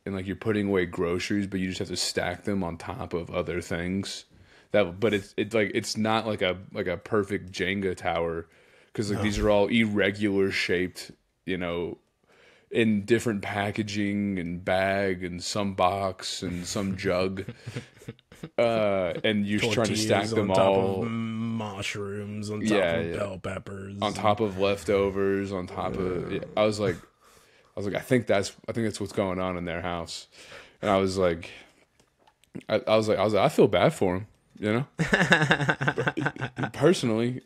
you're putting away groceries, but you just have to stack them on top of other things? But it's not like a perfect Jenga tower, because these are all irregular shaped, in different packaging and bag and some box and some jug, and you're trying to stack them on top all. Of mushrooms on top of bell peppers, on top of leftovers, on top of. Yeah. I was like, I think that's what's going on in their house, and I was like, I feel bad for them, personally.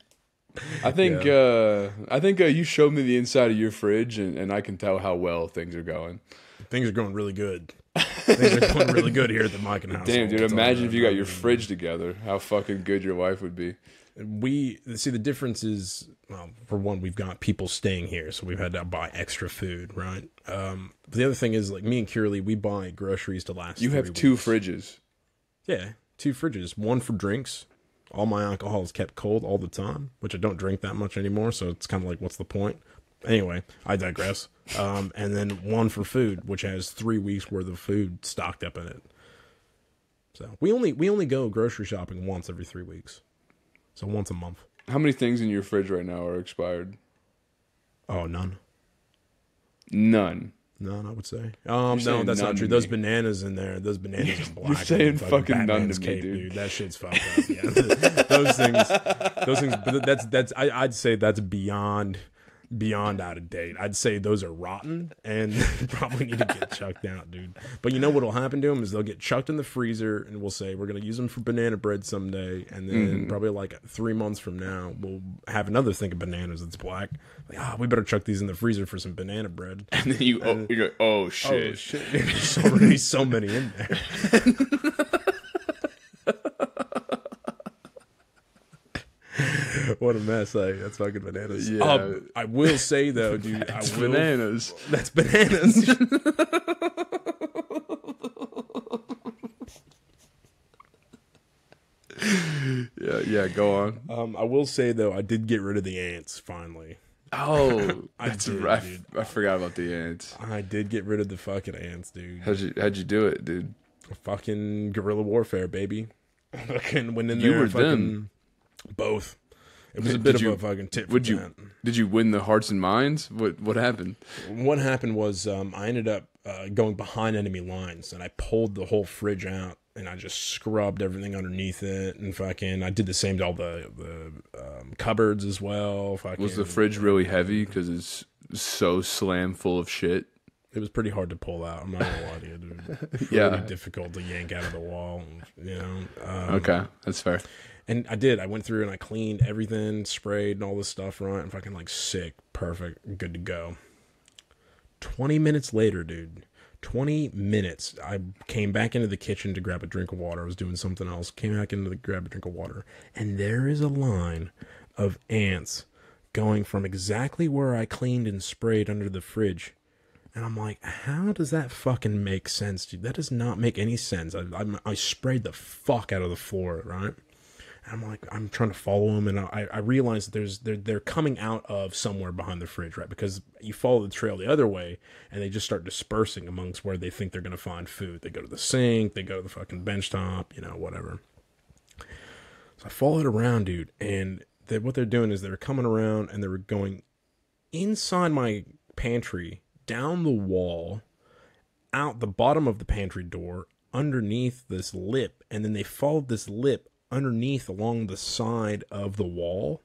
I think you showed me the inside of your fridge, and I can tell how well things are going. Things are going really good. Things are going really good here at the Mike and House. Damn, dude! Imagine if you got your fridge together. How fucking good your life would be. We see the difference is, well, for one, we've got people staying here, so we've had to buy extra food, right? But the other thing is, like, me and Kiralee, we buy groceries to last. You have 2 fridges. Yeah, 2 fridges. One for drinks. All my alcohol is kept cold all the time, which I don't drink that much anymore, so it's kind of like, what's the point? Anyway, I digress. And then one for food, which has 3 weeks worth of food stocked up in it. So we only go grocery shopping once every 3 weeks, so once a month. How many things in your fridge right now are expired? Oh, none. None. None, I would say. No, that's not true. Those bananas in there, those bananas are black. You're saying fucking none to me, cape, dude. That shit's fucked up. Yeah. those things. But that's. I'd say that's beyond out of date. I'd say those are rotten and probably need to get chucked out, dude. But you know what'll happen to them is they'll get chucked in the freezer, and we'll say we're gonna use them for banana bread someday, and then probably like 3 months from now we'll have another thing of bananas that's black. Like, we better chuck these in the freezer for some banana bread. And then you're like, oh shit, there's already so many in there. What a mess, that's fucking bananas. Yeah. I will say though, dude, bananas. That's bananas. Yeah, go on. I will say though, I did get rid of the ants finally. Oh, that's right. I forgot about the ants. I did get rid of the fucking ants, dude. How'd you do it, dude? Fucking guerrilla warfare, baby. Fucking went in You there. were them. Both. It was a bit of a fucking tip. Did you win the hearts and minds? What happened? What happened was I ended up going behind enemy lines, and I pulled the whole fridge out, and I just scrubbed everything underneath it, and fucking I did the same to all the cupboards as well. Fucking, was the fridge really heavy because it's so slam full of shit? It was pretty hard to pull out. I'm not gonna lie to you, dude. Yeah, difficult to yank out of the wall. Okay, that's fair. And I did. I went through and I cleaned everything, sprayed and all this stuff, right? And fucking like sick, perfect, good to go. 20 minutes later, dude. 20 minutes. I came back into the kitchen to grab a drink of water. I was doing something else. Came back into the grab a drink of water. And there is a line of ants going from exactly where I cleaned and sprayed under the fridge. And I'm like, how does that fucking make sense, dude? That does not make any sense. I sprayed the fuck out of the floor, right? And I'm like, I'm trying to follow them, and I realize that they're coming out of somewhere behind the fridge, right? Because you follow the trail the other way, and they just start dispersing amongst where they think they're going to find food. They go to the sink, they go to the fucking bench top, whatever. So I followed around, dude, and what they're doing is they're coming around, and they're going inside my pantry, down the wall, out the bottom of the pantry door, underneath this lip, and then they followed this lip underneath along the side of the wall,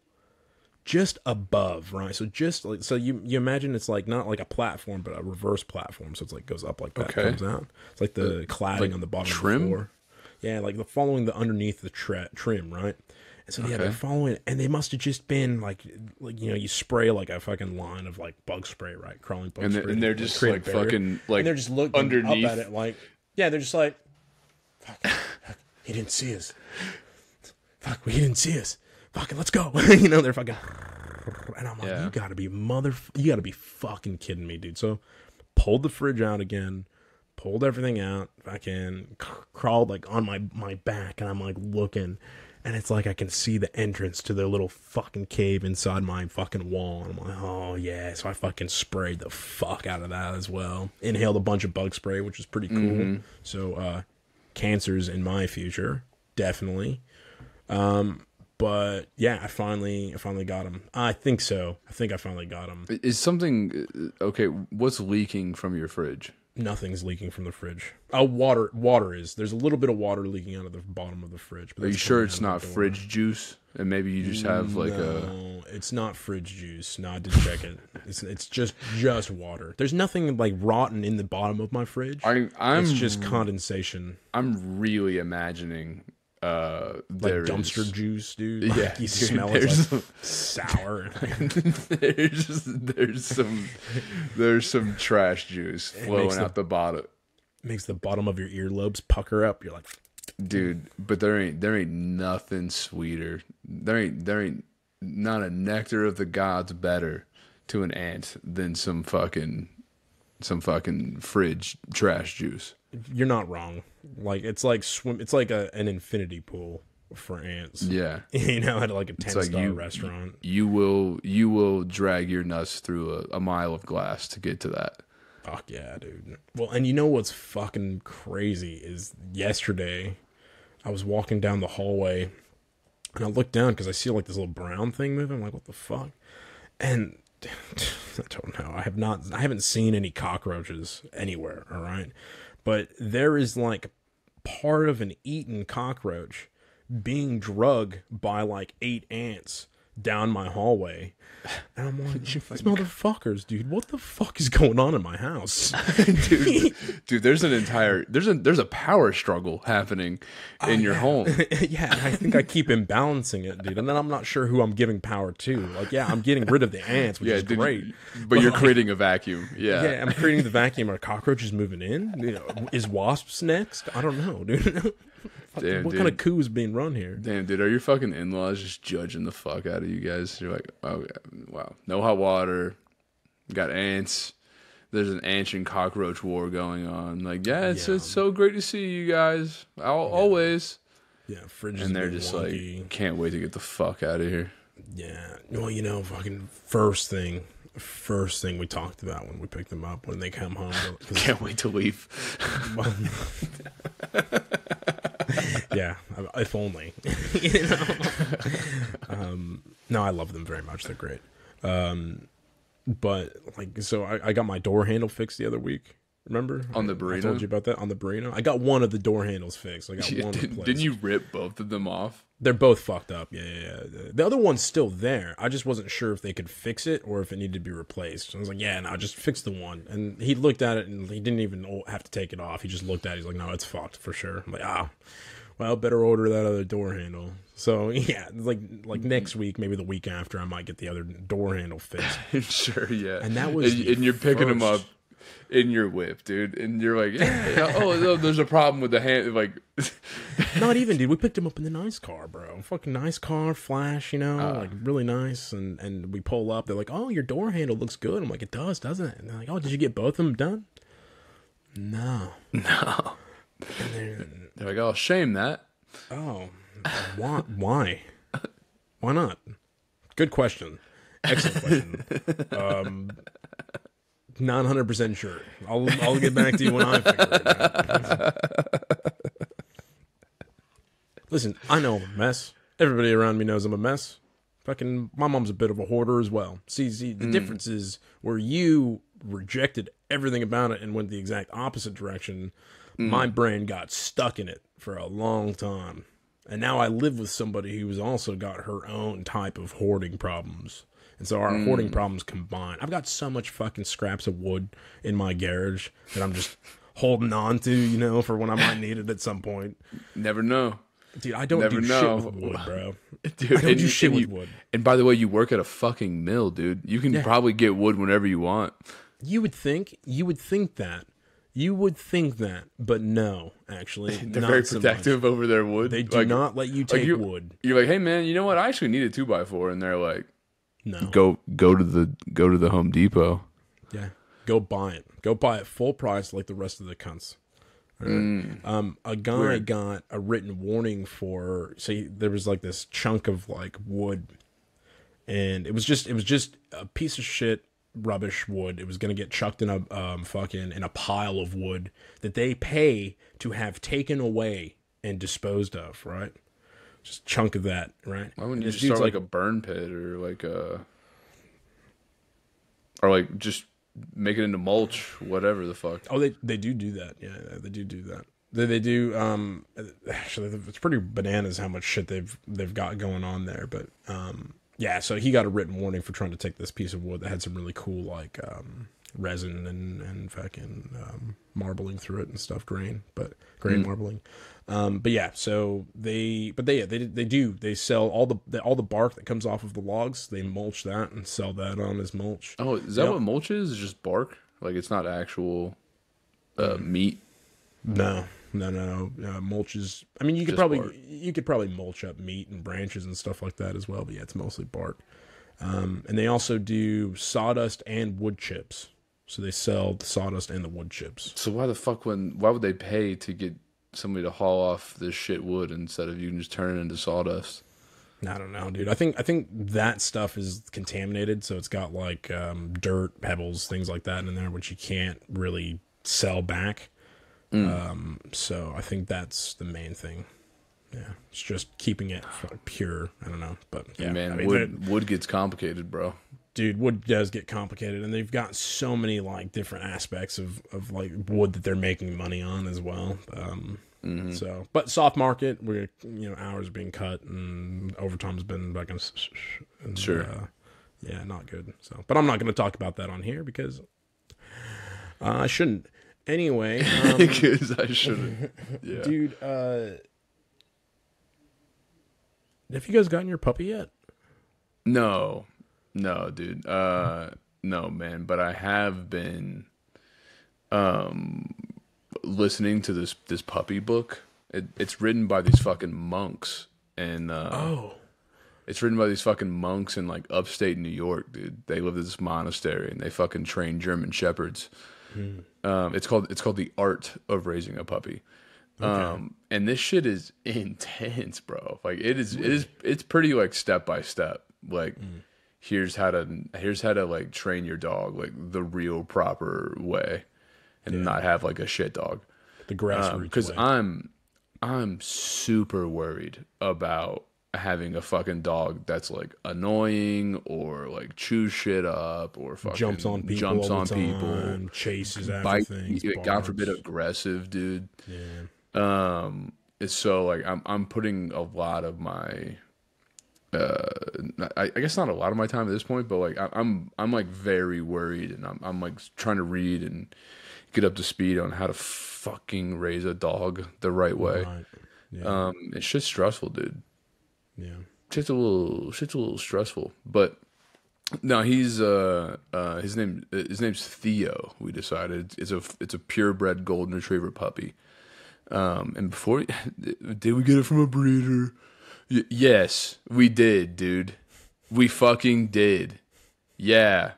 just above, right? So just like, so you imagine it's like not like a platform, but a reverse platform. So it's like goes up like that, comes out. It's like the cladding on the bottom of the floor. Yeah, like the following the underneath the trim, right? And so yeah, they're following it, and they must have just been like you know, you spray like a fucking line of like bug spray, right? Crawling bug spray, and they're just like fucking like, and they're just looking underneath up at it, like yeah, they're just like, fuck, he didn't see us. Fuck, he didn't see us. Fucking, let's go. You know, they're fucking, and I'm like, you gotta be fucking kidding me, dude. So pulled the fridge out again. Pulled everything out, fucking crawled like on my back, and I'm like looking, and it's like I can see the entrance to their little fucking cave inside my fucking wall. And I'm like, oh yeah. So I fucking sprayed the fuck out of that as well. Inhaled a bunch of bug spray, which is pretty cool. So cancer's in my future, definitely. But yeah, I finally got him. I think so. I think I finally got him. Is something okay? What's leaking from your fridge? Nothing's leaking from the fridge. Oh, water is. There's a little bit of water leaking out of the bottom of the fridge. But are you sure it's not fridge juice? And maybe you just have like No, it's not fridge juice. No, I did check it. It's just water. There's nothing like rotten in the bottom of my fridge. It's just condensation. I'm really imagining like dumpster juice, dude. Like, yeah, you smell it like sour. there's some trash juice flowing out the bottom. Makes the bottom of your earlobes pucker up. You're like, dude, but there ain't nothing sweeter. There ain't not a nectar of the gods better to an ant than some fucking fridge trash juice. You're not wrong. Like it's like an infinity pool for ants. Yeah. You know, at like a 10-star restaurant. You will drag your nuts through a mile of glass to get to that. Fuck yeah, dude. Well, and you know what's fucking crazy is yesterday I was walking down the hallway and I looked down because I see like this little brown thing moving. I'm like, what the fuck? And I don't know. I haven't seen any cockroaches anywhere, all right? But there is like part of an eaten cockroach being drugged by like 8 ants down my hallway. And I'm like, these motherfuckers, dude, what the fuck is going on in my house? dude, there's a power struggle happening in your home. Yeah, I think I keep imbalancing it, dude. And then I'm not sure who I'm giving power to. Like, yeah, I'm getting rid of the ants, which is great. But you're creating a vacuum. Yeah. Yeah, I'm creating the vacuum. Are cockroaches moving in? You know, is wasps next? I don't know, dude. Damn, what kind of coup is being run here? Damn, dude, are your fucking in-laws just judging the fuck out of you guys? You're like, oh, wow, no hot water, got ants. There's an ant and cockroach war going on. Like, it's so great to see you guys. Always. Yeah, fridges. And they're just wonky. Like, can't wait to get the fuck out of here. Yeah. Well, you know, fucking first thing we talked about when we picked them up when they come home. Can't wait to leave. Yeah, if only. You know? No, I love them very much. They're great. But like, so I got my door handle fixed the other week. Remember on the burrito? I told you about that on the burrito. I got one of the door handles fixed. I got one replaced. Didn't you rip both of them off? They're both fucked up. Yeah. The other one's still there. I just wasn't sure if they could fix it or if it needed to be replaced. So I was like, yeah, no, just fix the one. And he looked at it and he didn't even have to take it off. He just looked at it. He's like, no, it's fucked for sure. I'm like, well, better order that other door handle. So yeah, like next week, maybe the week after, I might get the other door handle fixed. Sure, yeah. And that was and you're picking them up in your whip, dude, and you're like, there's a problem with the hand, like. Not even, dude. We picked him up in the nice car, bro. Fucking nice car, flash, you know, like really nice. And we pull up. They're like, oh, your door handle looks good. I'm like, it does, doesn't it? And they're like, oh, did you get both of them done? No. And they're like, oh, shame that. Oh, why? Why not? Good question. Excellent question. Not 100% sure. I'll get back to you when I figure it out. Listen, I know I'm a mess. Everybody around me knows I'm a mess. Fucking, my mom's a bit of a hoarder as well. See, the difference is where you rejected everything about it and went the exact opposite direction. My brain got stuck in it for a long time. And now I live with somebody who's also got her own type of hoarding problems. And so our hoarding problems combine. I've got so much fucking scraps of wood in my garage that I'm just holding on to, you know, for when I might need it at some point. Never know. Dude, I don't Never do know. shit with wood, bro. Dude, I don't do shit with wood. And by the way, you work at a fucking mill, dude. You can probably get wood whenever you want. You would think that. You would think that, but no, actually. They're very protective over their wood. They do not let you take wood. You're like, hey man, you know what? I actually need a 2x4, and they're like, no, go to the Home Depot. Yeah, go buy it. Go buy it full price like the rest of the cunts. Right? A guy got a written warning for. See, there was like this chunk of like wood, and it was just a piece of shit. Rubbish wood. It was going to get chucked in a pile of wood that they pay to have taken away and disposed of, right? Just a chunk of that, right? Why wouldn't you just start like a burn pit or just make it into mulch, whatever the fuck? Oh, they do that. Yeah, they do that. They do. Actually, it's pretty bananas how much shit they've got going on there, but yeah, so he got a written warning for trying to take this piece of wood that had some really cool like resin and fucking marbling through it and stuff, grain marbling. But yeah, so they sell all the bark that comes off of the logs. They mulch that and sell that on as mulch. Oh, is that what mulch is? It's just bark? Like it's not actual meat? No. Mulch is. I mean, you could probably mulch up meat and branches and stuff like that as well. But yeah, it's mostly bark. And they also do sawdust and wood chips. So they sell the sawdust and the wood chips. So why would they pay to get somebody to haul off this shit wood instead of you can just turn it into sawdust? I don't know, dude. I think that stuff is contaminated, so it's got like dirt, pebbles, things like that in there, which you can't really sell back. So I think that's the main thing. Yeah, it's just keeping it pure. I don't know, but yeah, man, I mean, wood gets complicated, bro. Dude, wood does get complicated, and they've got so many like different aspects of like wood that they're making money on as well. So, but soft market where hours are being cut and overtime's been like sure, yeah, not good. So, but I'm not going to talk about that on here because I shouldn't. Anyway, because I shouldn't. Yeah. Dude, have you guys gotten your puppy yet? No, dude. No, man. But I have been listening to this puppy book. It's written by these fucking monks, and it's written by these fucking monks in like upstate New York, dude. They live at this monastery and they fucking train German shepherds. It's called The Art of Raising a Puppy. Okay. And this shit is intense, bro. Like it's pretty like step by step. Like here's how to like train your dog like the real proper way and not have like a shit dog. The grassroots because way. I'm super worried about having a fucking dog that's like annoying or like chews shit up or fucking jumps on people, chases after things, God forbid aggressive, dude. Yeah. It's so like I'm putting a lot of my I guess not a lot of my time at this point, but like I'm like very worried, and I'm like trying to read and get up to speed on how to fucking raise a dog the right way. Right. Yeah. It's just stressful, dude. Yeah. Shit's a little stressful, but no, he's his name's Theo. We decided it's a purebred golden retriever puppy. And before did we get it from a breeder? Yes, we did, dude. We fucking did. Yeah,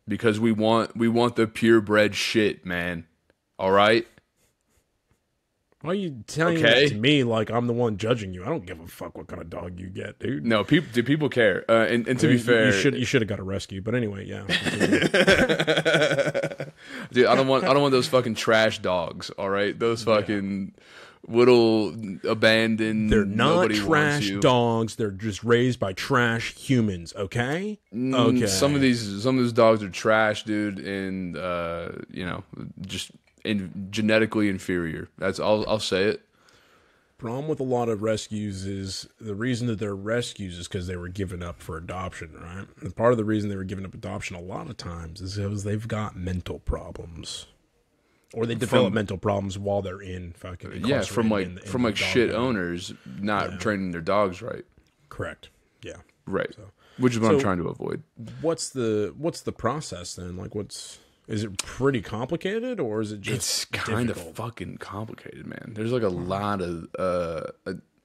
because we want the purebred shit, man. All right. Why are you telling that to me like I'm the one judging you? I don't give a fuck what kind of dog you get, dude. No, people care. And to be fair, you should have got a rescue. But anyway, yeah. Dude, I don't want those fucking trash dogs. All right, those fucking little abandoned. They're not trash dogs. They're just raised by trash humans. Okay. Okay. Some of these dogs are trash, dude, and just. Genetically inferior. That's I'll say it. Problem with a lot of rescues is the reason that they're rescues is because they were given up for adoption, right? And part of the reason they were given up adoption a lot of times is because they've got mental problems. Or they develop mental problems while they're in fucking incarcerated from in the shit dog owners not training their dogs right. Correct. Yeah. Right. Which is what I'm trying to avoid. What's the process then? Like, is it pretty complicated, or is it just It's kind of fucking complicated, man. There's like a lot of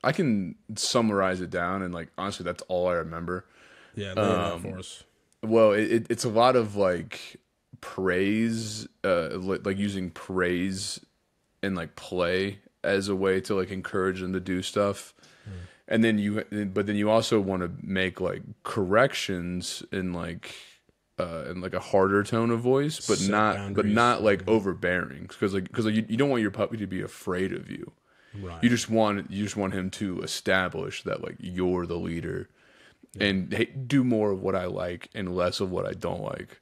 I can summarize it down, and like honestly, that's all I remember. Yeah, lay it out for us. Well, it's a lot of like praise, like using praise and like play as a way to like encourage them to do stuff. And then you also want to make like corrections in like a harder tone of voice, but not like overbearing, because you don't want your puppy to be afraid of you. Right. You just want him to establish that like you're the leader, and hey, do more of what I like and less of what I don't like.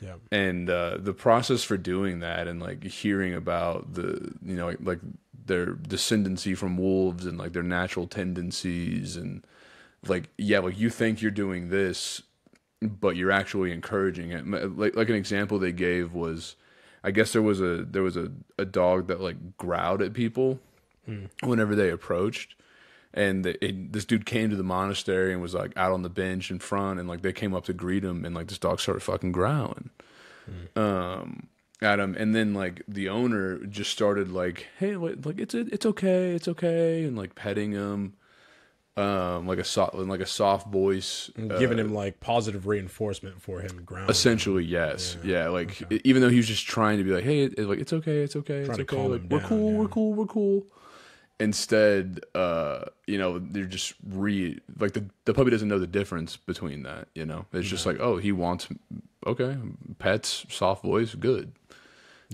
Yeah. And the process for doing that, and like hearing about the like their descendancy from wolves and like their natural tendencies, and like like you think you're doing this, but you're actually encouraging it. Like an example they gave was, I guess there was a dog that like growled at people whenever they approached, and this dude came to the monastery and was like out on the bench in front, and like they came up to greet him, and like this dog started fucking growling at him, and then like the owner just started like, hey, like it's okay, and like petting him, like a soft voice, giving him like positive reinforcement for him growling. Essentially, yes, yeah. Like even though he was just trying to be like, hey, like it's okay, like we're cool. Instead, they're just like the puppy doesn't know the difference between that. It's just like, oh, he wants pets, soft voice, good.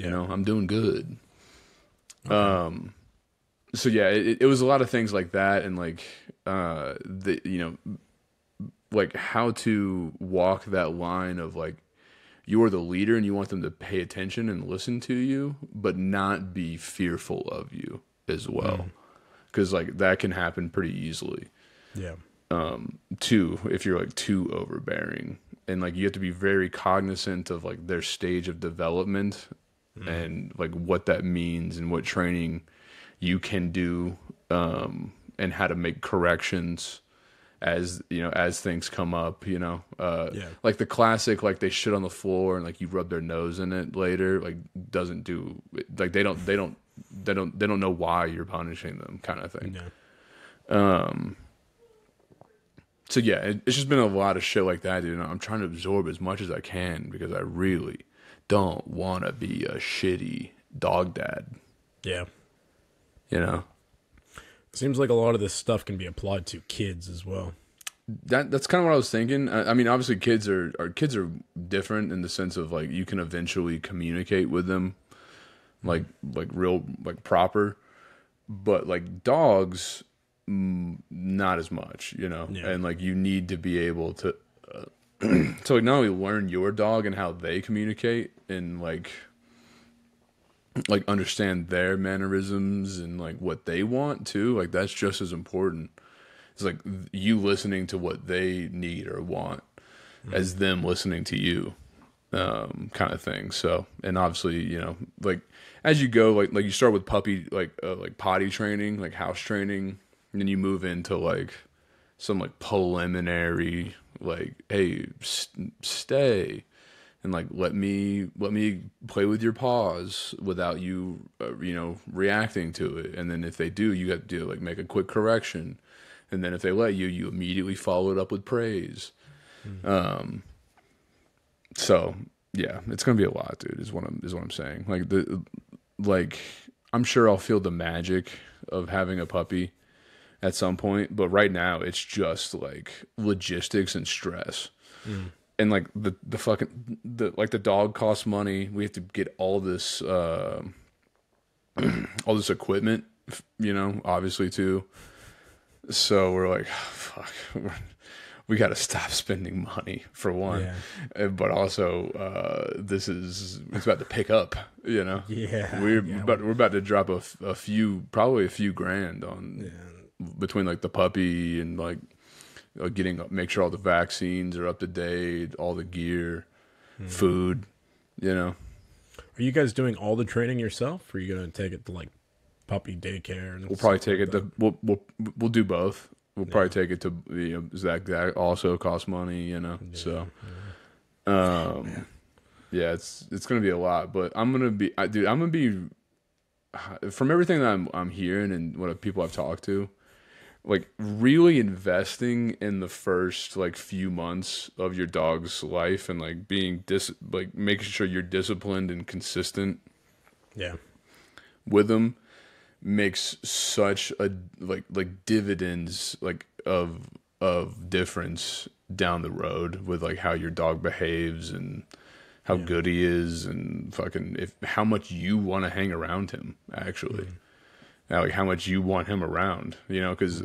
I'm doing good. So yeah, it was a lot of things like that, and like like how to walk that line of like, you're the leader and you want them to pay attention and listen to you, but not be fearful of you as well, because like that can happen pretty easily. Yeah. Too, if you're like too overbearing, and like you have to be very cognizant of like their stage of development and like what that means and what training you can do, and how to make corrections as things come up, like the classic, like they shit on the floor and like you rub their nose in it later, like doesn't do, like they don't know why you're punishing them, kind of thing. So yeah, it's just been a lot of shit like that, dude. I'm trying to absorb as much as I can, because I really don't want to be a shitty dog dad. Yeah. Seems like a lot of this stuff can be applied to kids as well. That's kind of what I was thinking. I mean, obviously kids are different in the sense of like you can eventually communicate with them like real, like proper, but like dogs, not as much, and like you need to be able to to like not only learn your dog and how they communicate, and like understand their mannerisms and like what they want too. Like that's just as important. It's like you listening to what they need or want as them listening to you, kind of thing. So, and obviously, like as you go, like you start with puppy, like potty training, like house training, and then you move into like some like preliminary, like, hey, stay. And like let me play with your paws without you reacting to it. And then if they do, you have to like make a quick correction. And then if they let you immediately follow it up with praise. So yeah, it's gonna be a lot, dude. Is what I'm saying. Like I'm sure I'll feel the magic of having a puppy at some point, but right now it's just like logistics and stress. And like the dog costs money. We have to get all this equipment, obviously too. So we're like, fuck, we got to stop spending money for one, but also it's about to pick up. We're about to drop probably a few grand on between like the puppy and like. Make sure all the vaccines are up to date, all the gear, food, Are you guys doing all the training yourself, or are you gonna take it to like puppy daycare? And We'll probably take like it to we'll do both. We'll probably take it to that also costs money, you know. Yeah, So yeah. yeah, it's gonna be a lot, but I'm gonna be from everything that I'm hearing and what people I've talked to, like really investing in the first like few months of your dog's life and like being like making sure you're disciplined and consistent Yeah. with them makes such a like dividends like of difference down the road with like how your dog behaves and how good he is and fucking how much you want to hang around him actually. Like how much you want him around, you know, because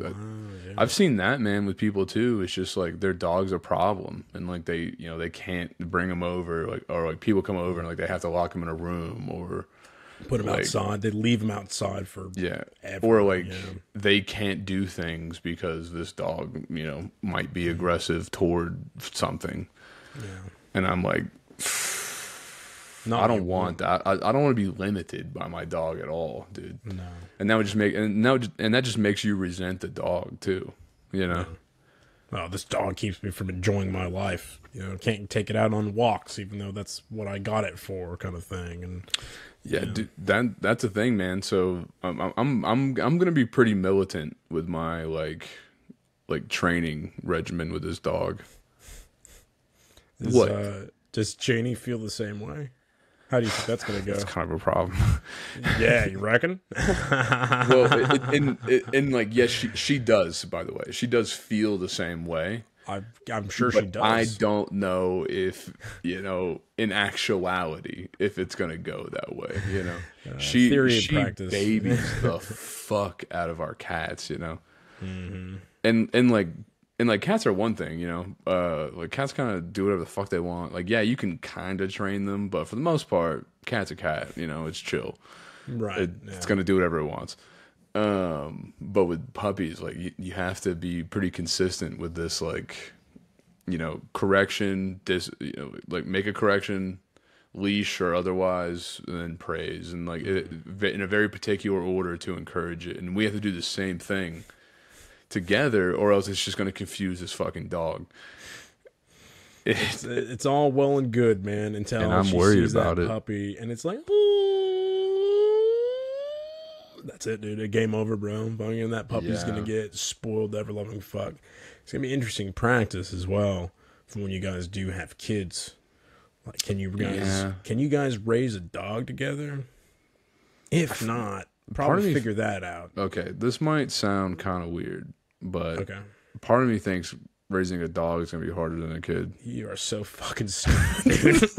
I've seen that, man, with people too. It's just like their dog's a problem, and like they can't bring him over, like, or like people come over and like they have to lock him in a room or Put him like, outside. They leave him outside for or like they can't do things because this dog, might be aggressive toward something. Yeah. And I'm like, I don't want that. I don't want to be limited by my dog at all, dude. No. And that would just make that just makes you resent the dog too, you know. Oh, this dog keeps me from enjoying my life. Can't take it out on walks, even though that's what I got it for, kind of thing. And dude, that's a thing, man. So I'm gonna be pretty militant with my like training regimen with this dog. Does Janie feel the same way? How do you think that's going to go? That's kind of a problem. Yeah, you reckon? Well, and like, yes, she does, by the way. She does feel the same way. I'm sure she does. I don't know if, in actuality, if it's going to go that way, she practice. babies the fuck out of our cats, Mm-hmm. And like cats are one thing, like cats kind of do whatever the fuck they want. Like, yeah, you can kind of train them, but for the most part, cat's a cat, it's chill. Right. It's going to do whatever it wants. But with puppies, like you have to be pretty consistent with this, like, correction, like make a correction, leash or otherwise, and then praise, and like in a very particular order to encourage it. And we have to do the same thing together, or else it's just going to confuse this fucking dog. It's all well and good, man, until and I'm she worried sees about that it. puppy, and it's like, that's it, dude. Game over, bro. Fucking that puppy's gonna get spoiled, ever loving fuck. It's gonna be interesting practice as well from when you guys do have kids. Like, can you guys raise a dog together? If not, probably figure that out. Okay, this might sound kind of weird, but part of me thinks raising a dog is gonna be harder than a kid. You are so fucking stupid, dude.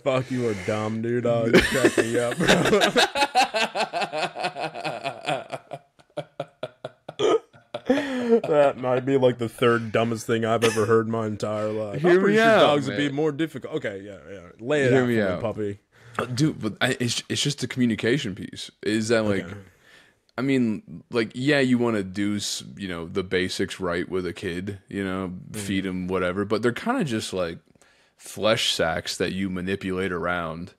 Fuck, you are dumb, dude. Oh, you crack me up, bro. That might be like the third dumbest thing I've ever heard in my entire life. Hear me out, dogs man. would be more difficult. Okay, yeah. Lay it Hear out me for out. me, puppy. Dude, but it's just the communication piece. Is that like, I mean, like, yeah, you want to do, the basics right with a kid, feed him whatever, but they're kind of just like flesh sacks that you manipulate around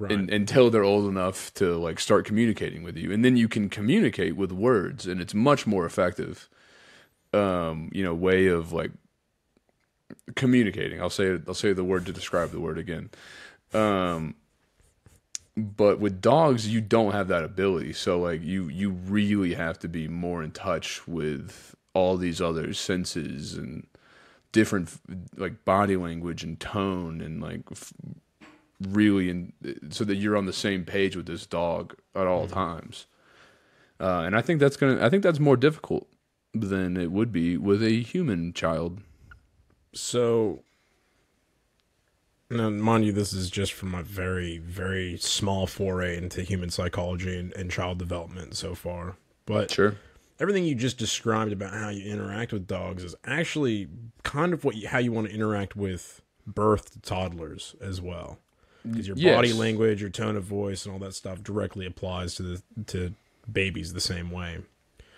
until they're old enough to like start communicating with you, and then you can communicate with words, and it's much more effective, way of like communicating. I'll say the word to describe the word again. But with dogs, you don't have that ability. So like you really have to be more in touch with all these other senses and different like body language and tone and like really so that you're on the same page with this dog at all times. And I think that's more difficult than it would be with a human child. So, now, mind you, this is just from my very, very small foray into human psychology and child development so far. But sure, everything you just described about how you interact with dogs is actually kind of how you want to interact with birthed toddlers as well. Because your body language, your tone of voice, and all that stuff directly applies to babies the same way.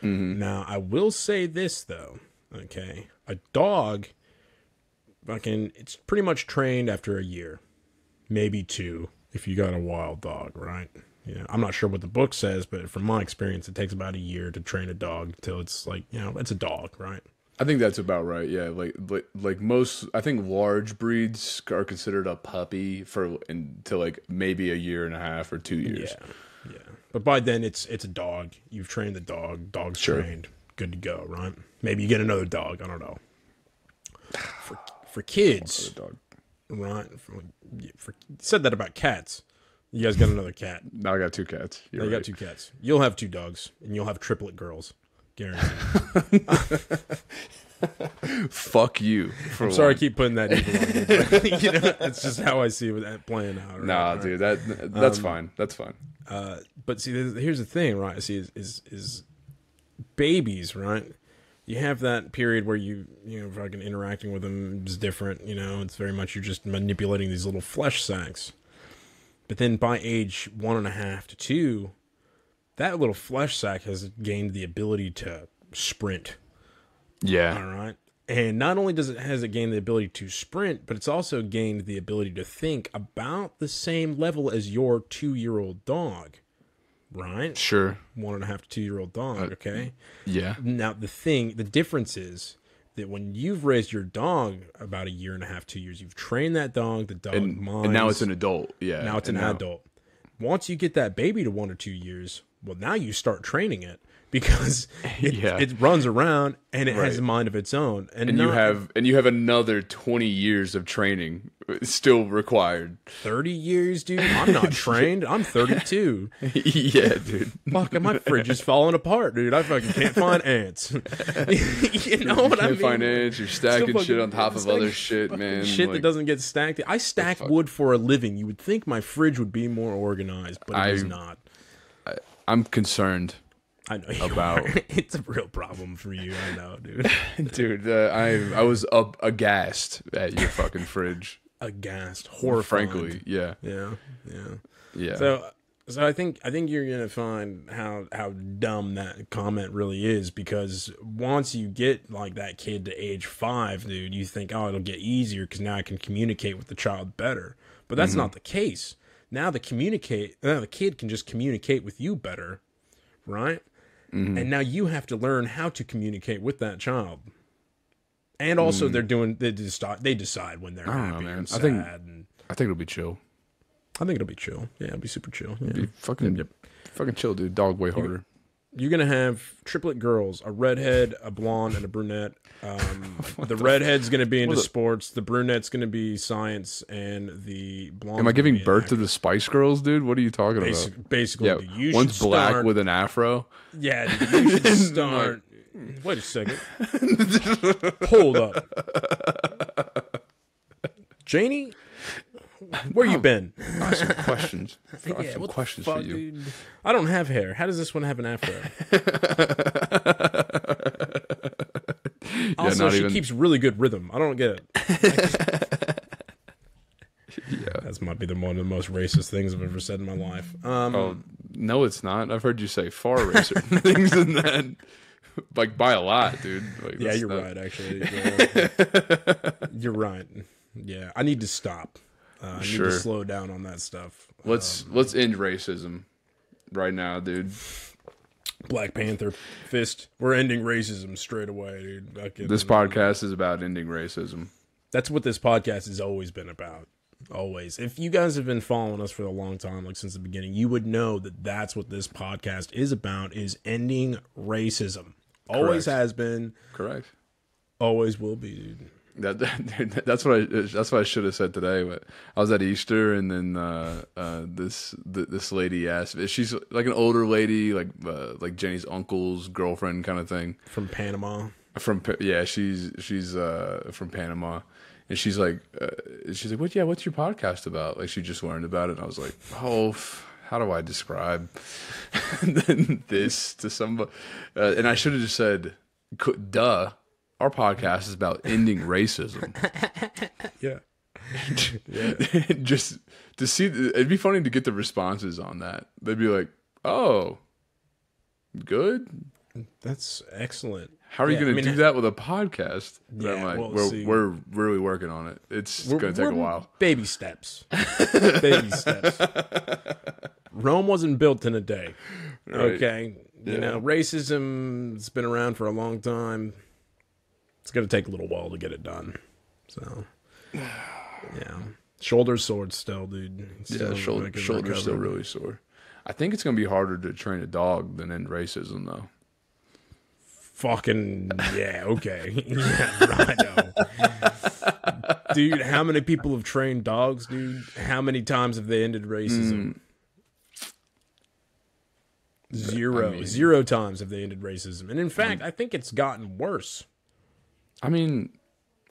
Mm-hmm. Now, I will say this, though, okay? A dog fucking, it's pretty much trained after a year, maybe 2, if you got a wild dog, right? I'm not sure what the book says, but from my experience, it takes about a year to train a dog till it's like, it's a dog, right? I think that's about right. Yeah, like most, I think large breeds are considered a puppy until like maybe a year and a half or 2 years. Yeah. But by then, it's a dog. You've trained the dog. Dog's trained. Good to go, right? Maybe you get another dog. I don't know. For kids, Dog. right? Said that about cats. You guys got another cat. Now I got 2 cats. You got 2 cats. You'll have 2 dogs, and you'll have triplet girls. Guaranteed. Fuck you. I'm sorry I keep putting that evil on you, but, it's just how I see it playing out. Right? Nah, dude, that's fine. That's fine. But see, here's the thing, right? See, is babies, right? You have that period where you fucking interacting with them is different. It's very much you're just manipulating these little flesh sacks. But then by age 1.5 to 2, that little flesh sack has gained the ability to sprint. Yeah. All right. And not only has it gained the ability to sprint, but it's also gained the ability to think about the same level as your 2-year-old dog. Right? Sure. 1.5 to 2-year-old dog, okay? Yeah. Now, the difference is that when you've raised your dog about 1.5 to 2 years, you've trained that dog, the dog minds. And now it's an adult. Yeah. Now it's an adult. Once you get that baby to 1 or 2 years, well, now you start training it because it runs around and it has a mind of its own. And you have another 20 years of training still required. 30 years, dude? I'm not trained. I'm 32. Yeah, dude. Fuck, my fridge is falling apart, dude. I fucking can't find ants. You know what I mean? Can't find ants. You're stacking shit on top of other shit, man. Shit that doesn't get stacked. I stack wood for a living. You would think my fridge would be more organized, but it is not. I'm concerned. I know you are. It's a real problem for you. I know, dude. Dude, I was aghast at your fucking fridge. Aghast, horrified. Frankly, yeah. So I think you're gonna find how dumb that comment really is, because once you get like that kid to age 5, dude, you think, oh, it'll get easier because now I can communicate with the child better. But that's not the case. Now the kid can just communicate with you better, right? And now you have to learn how to communicate with that child. And also they decide when they're happy and sad. I think it'll be chill. I think it'll be chill. Yeah, it'll be super chill. Yeah. It'll be fucking chill, dude. Dog way harder. You're going to have triplet girls, a redhead, a blonde, and a brunette. The redhead's going to be into sports. The brunette's going to be science. And the blonde... Am I giving birth to the Spice Girls, dude? What are you talking about? Basically, yeah, one's black with an afro. Yeah, dude, you should start... Wait a second. Hold up. Janie? Where you been? I have some questions. I have some questions for you. Dude? I don't have hair. How does this one have an afro? Also, she keeps really good rhythm. I don't get it. That might be one of the most racist things I've ever said in my life. No, it's not. I've heard you say far racer things than that. Like, by a lot, dude. Like, yeah, you're right, actually. You're right. Yeah, I need to stop. I need to slow down on that stuff. Let's end racism right now, dude. Black Panther fist. We're ending racism straight away, dude. This podcast is about ending racism. That's what this podcast has always been about. Always. If you guys have been following us for a long time, like since the beginning, you would know that that's what this podcast is about, is ending racism. Always has been. Correct. Always will be, dude. That's what I should have said today. But I was at Easter, and then this lady asked. She's like an older lady, like Jenny's uncle's girlfriend, kind of thing. From Panama. She's from Panama, and she's like, what's your podcast about? Like, she just learned about it, and I was like, how do I describe this to somebody? And I should have just said, duh. Our podcast is about ending racism. Yeah. Just to see, it'd be funny to get the responses on that. They'd be like, "Oh, good. That's excellent." How are you going to do that with a podcast? Yeah, we're really working on it. It's going to take a while. Baby steps. Baby steps. Rome wasn't built in a day. Right. Okay. Yeah. You know, racism's been around for a long time. It's going to take a little while to get it done. So, yeah. Shoulders sore still, dude. Shoulders still really sore. I think it's going to be harder to train a dog than end racism, though. Fucking yeah, okay. Yeah, I know. Dude, how many people have trained dogs, dude? How many times have they ended racism? Zero times have they ended racism. And in fact, I think it's gotten worse. I mean,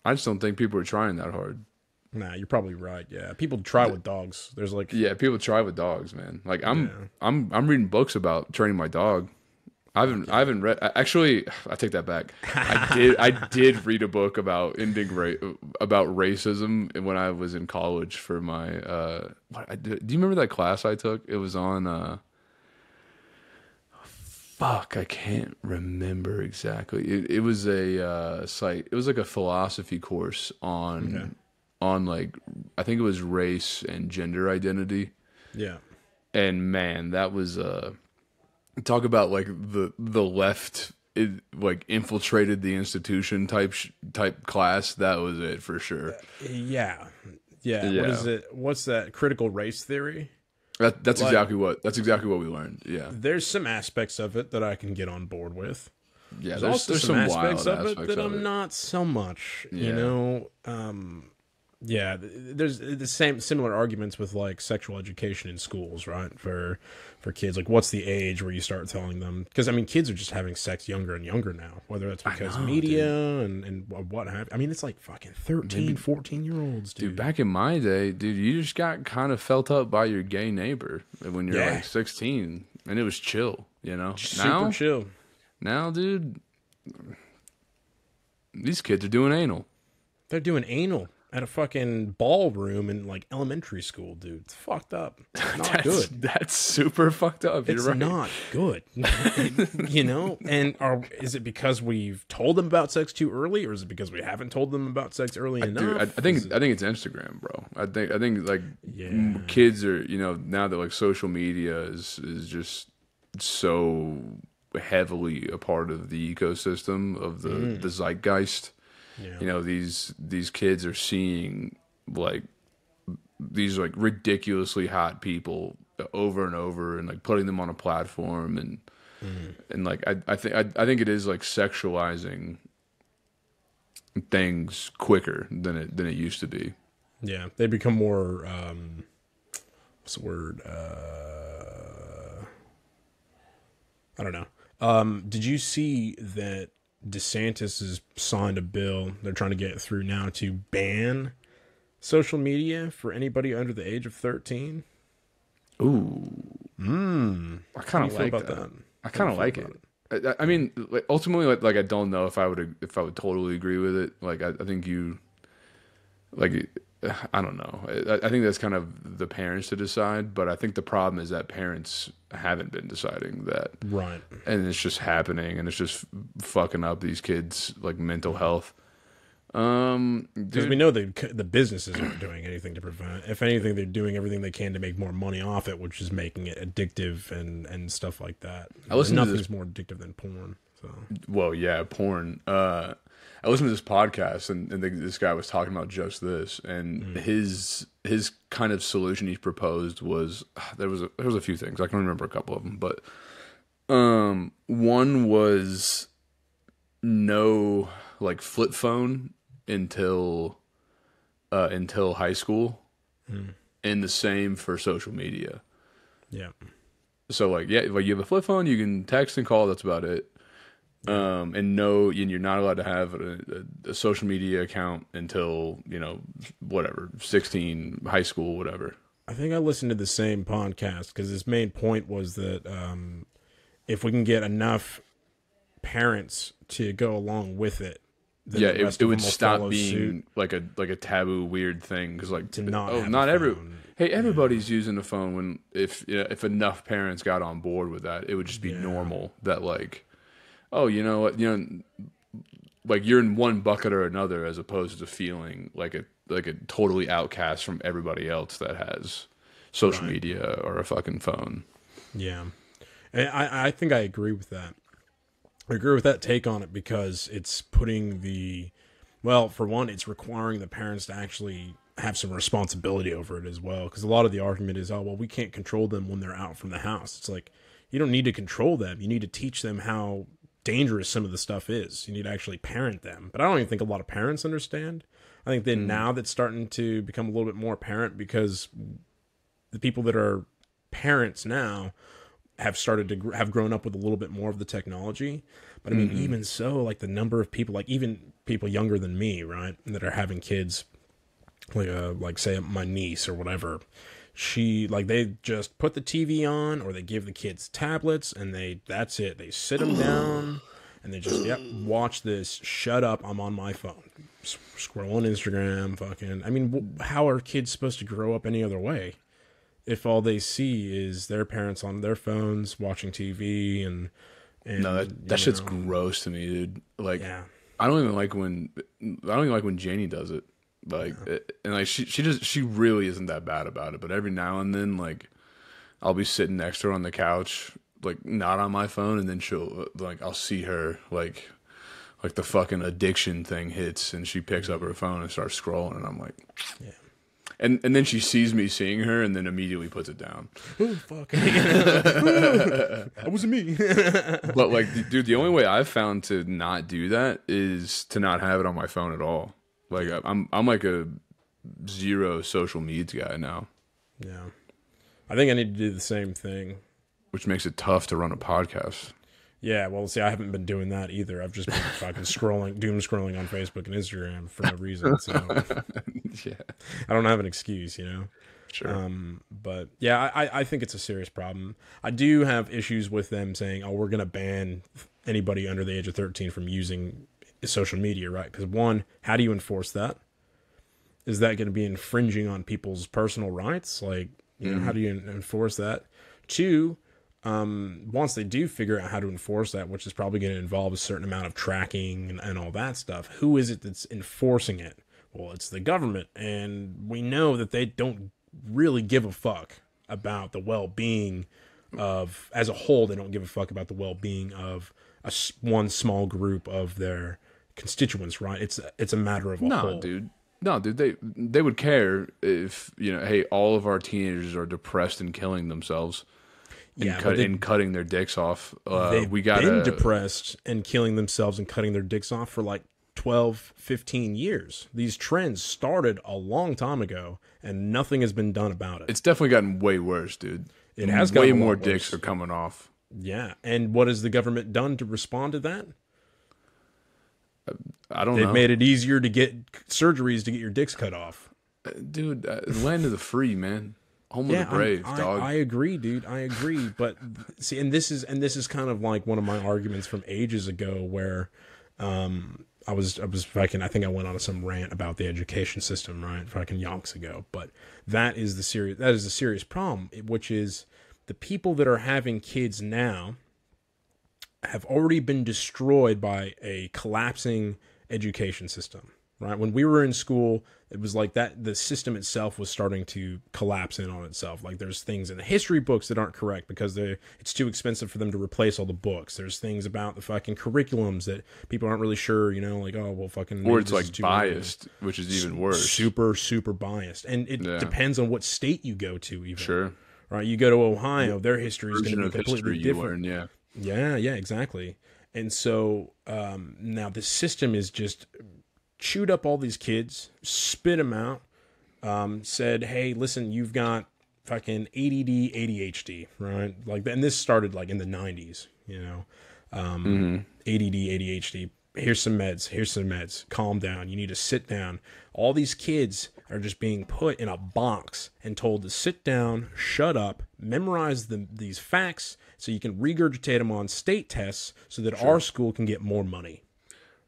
I just don't think people are trying that hard. Nah, you're probably right. Yeah, people try with dogs. There's like people try with dogs, man. Like I'm reading books about training my dog. I haven't read. Actually, I take that back. I did read a book about about racism when I was in college for my. Do you remember that class I took? It was on. Fuck, I can't remember exactly. It was a site. It was like a philosophy course on like I think it was race and gender identity. Yeah. And man, that was talk about like the left like infiltrated the institution type class. That was it for sure. Yeah. What is it? What's that? Critical race theory? That's exactly what we learned. Yeah. There's some aspects of it that I can get on board with. Yeah, there's some aspects of it that I'm not so much. Yeah. You know, yeah, there's the similar arguments with like sexual education in schools, right? For kids, like what's the age where you start telling them? Because I mean, kids are just having sex younger and younger now, whether it's because media and what have. I mean, it's like fucking 13, 14-year-olds, dude. Dude, back in my day, dude, you just got kind of felt up by your gay neighbor when you're like 16, and it was chill, you know. Super chill. Now, dude, these kids are doing anal. They're doing anal at a fucking ballroom in like elementary school, dude. It's fucked up. It's not good. That's super fucked up. You're right. It's not good. You know? And is it because we've told them about sex too early, or is it because we haven't told them about sex early enough? Dude, I think it's Instagram, bro. I think like kids are, you know, now that like social media is just so heavily a part of the ecosystem of the zeitgeist. Yeah. You know, these kids are seeing like these like ridiculously hot people over and over, and like putting them on a platform, and like I think it is like sexualizing things quicker than it used to be. Yeah, they become more what's the word? I don't know. Did you see that DeSantis has signed a bill they're trying to get through now to ban social media for anybody under the age of 13? Ooh. I kind of like that. I kind of like it. I mean, like, ultimately, like I don't know if I would totally agree with it. Like I think you, like, I don't know. I think that's kind of the parents to decide. But I think the problem is that parents haven't been deciding that, right? And it's just happening, and it's just fucking up these kids' like mental health. Because we know the businesses aren't doing anything to prevent. If anything, they're doing everything they can to make more money off it, which is making it addictive and stuff like that. Nothing's more addictive than porn. So. Well, yeah, porn. I listened to this podcast, and this guy was talking about just this, and his kind of solution he proposed was there was a few things. I can remember a couple of them, but one was no like flip phone until high school, and the same for social media. Yeah. So like you have a flip phone, you can text and call. That's about it. And you're not allowed to have a social media account until, you know, whatever, 16, high school, whatever. I think I listened to the same podcast because his main point was that if we can get enough parents to go along with it, then it would stop being like a taboo weird thing, because like everybody's using the phone. When if enough parents got on board with that, it would just be normal that like, oh, you know what, like you're in one bucket or another, as opposed to feeling like a totally outcast from everybody else that has social media or a fucking phone. Yeah. And I think I agree with that. I agree with that take on it, because it's putting well, for one, it's requiring the parents to actually have some responsibility over it as well. Because a lot of the argument is, oh, well, we can't control them when they're out from the house. It's like, you don't need to control them. You need to teach them how dangerous some of the stuff is. You need to actually parent them. But I don't even think a lot of parents understand. I think that now that's starting to become a little bit more apparent, because the people that are parents now have started to have grown up with a little bit more of the technology. But I mean, even so, like the number of people, like even people younger than me, right, that are having kids, like say my niece or whatever, they just put the TV on, or they give the kids tablets, and that's it. They sit them down and they just, watch this. Shut up. I'm on my phone. Scroll on Instagram. Fucking, I mean, how are kids supposed to grow up any other way if all they see is their parents on their phones watching TV and no, that shit's gross to me, dude. Like, I don't even like when Janie does it. Like, and like she really isn't that bad about it. But every now and then, like, I'll be sitting next to her on the couch, like not on my phone, and then I'll see her like the fucking addiction thing hits, and she picks up her phone and starts scrolling, and I'm like, yeah. And then she sees me seeing her, and then immediately puts it down. Oh, fuck. That wasn't me. But like, dude, the only way I've found to not do that is to not have it on my phone at all. Like, I'm like a zero social needs guy now. Yeah, I think I need to do the same thing, which makes it tough to run a podcast. Yeah, well, see, I haven't been doing that either. I've just been fucking doom scrolling on Facebook and Instagram for no reason. So yeah, I don't have an excuse, you know? Sure. But yeah, I think it's a serious problem. I do have issues with them saying, oh, we're going to ban anybody under the age of 13 from using social media, right? Because one, how do you enforce that? Is that going to be infringing on people's personal rights? Like, you know, how do you enforce that? Two, once they do figure out how to enforce that, which is probably going to involve a certain amount of tracking and all that stuff, who is it that's enforcing it? Well, it's the government, and we know that they don't really give a fuck about the well-being of, as a whole, they don't give a fuck about the well-being of one small group of their constituents, right? It's a matter of a whole. No, dude, they would care if, you know, hey, all of our teenagers are depressed and killing themselves. And cutting their dicks off. They've been depressed and killing themselves and cutting their dicks off for like 12, 15 years. These trends started a long time ago, and nothing has been done about it. It's definitely gotten way worse, dude. It has gotten way more dicks are coming off. Yeah, and what has the government done to respond to that? I don't know. They've made it easier to get surgeries to get your dicks cut off. Dude, land of the free, man. Home of the brave, dog. I agree, dude. I agree. But see, and this is kind of like one of my arguments from ages ago, where I was fucking, I think I went on some rant about the education system, right, fucking yonks ago. But that is a serious problem, which is the people that are having kids now have already been destroyed by a collapsing education system. Right, when we were in school, it was like that. The system itself was starting to collapse in on itself. Like, there's things in the history books that aren't correct because it's too expensive for them to replace all the books. There's things about the fucking curriculums that people aren't really sure. You know, like, oh well, fucking. Or it's like biased, which is even worse. Super biased, and it depends on what state you go to. Even sure, right? You go to Ohio, their history is going to be completely different. Yeah, exactly. And so now the system is just chewed up all these kids, spit them out, said, hey, listen, you've got fucking ADD, ADHD, right? Like, and this started like in the 90s, you know, ADD, ADHD, here's some meds, calm down, you need to sit down. All these kids are just being put in a box and told to sit down, shut up, memorize these facts so you can regurgitate them on state tests so that our school can get more money,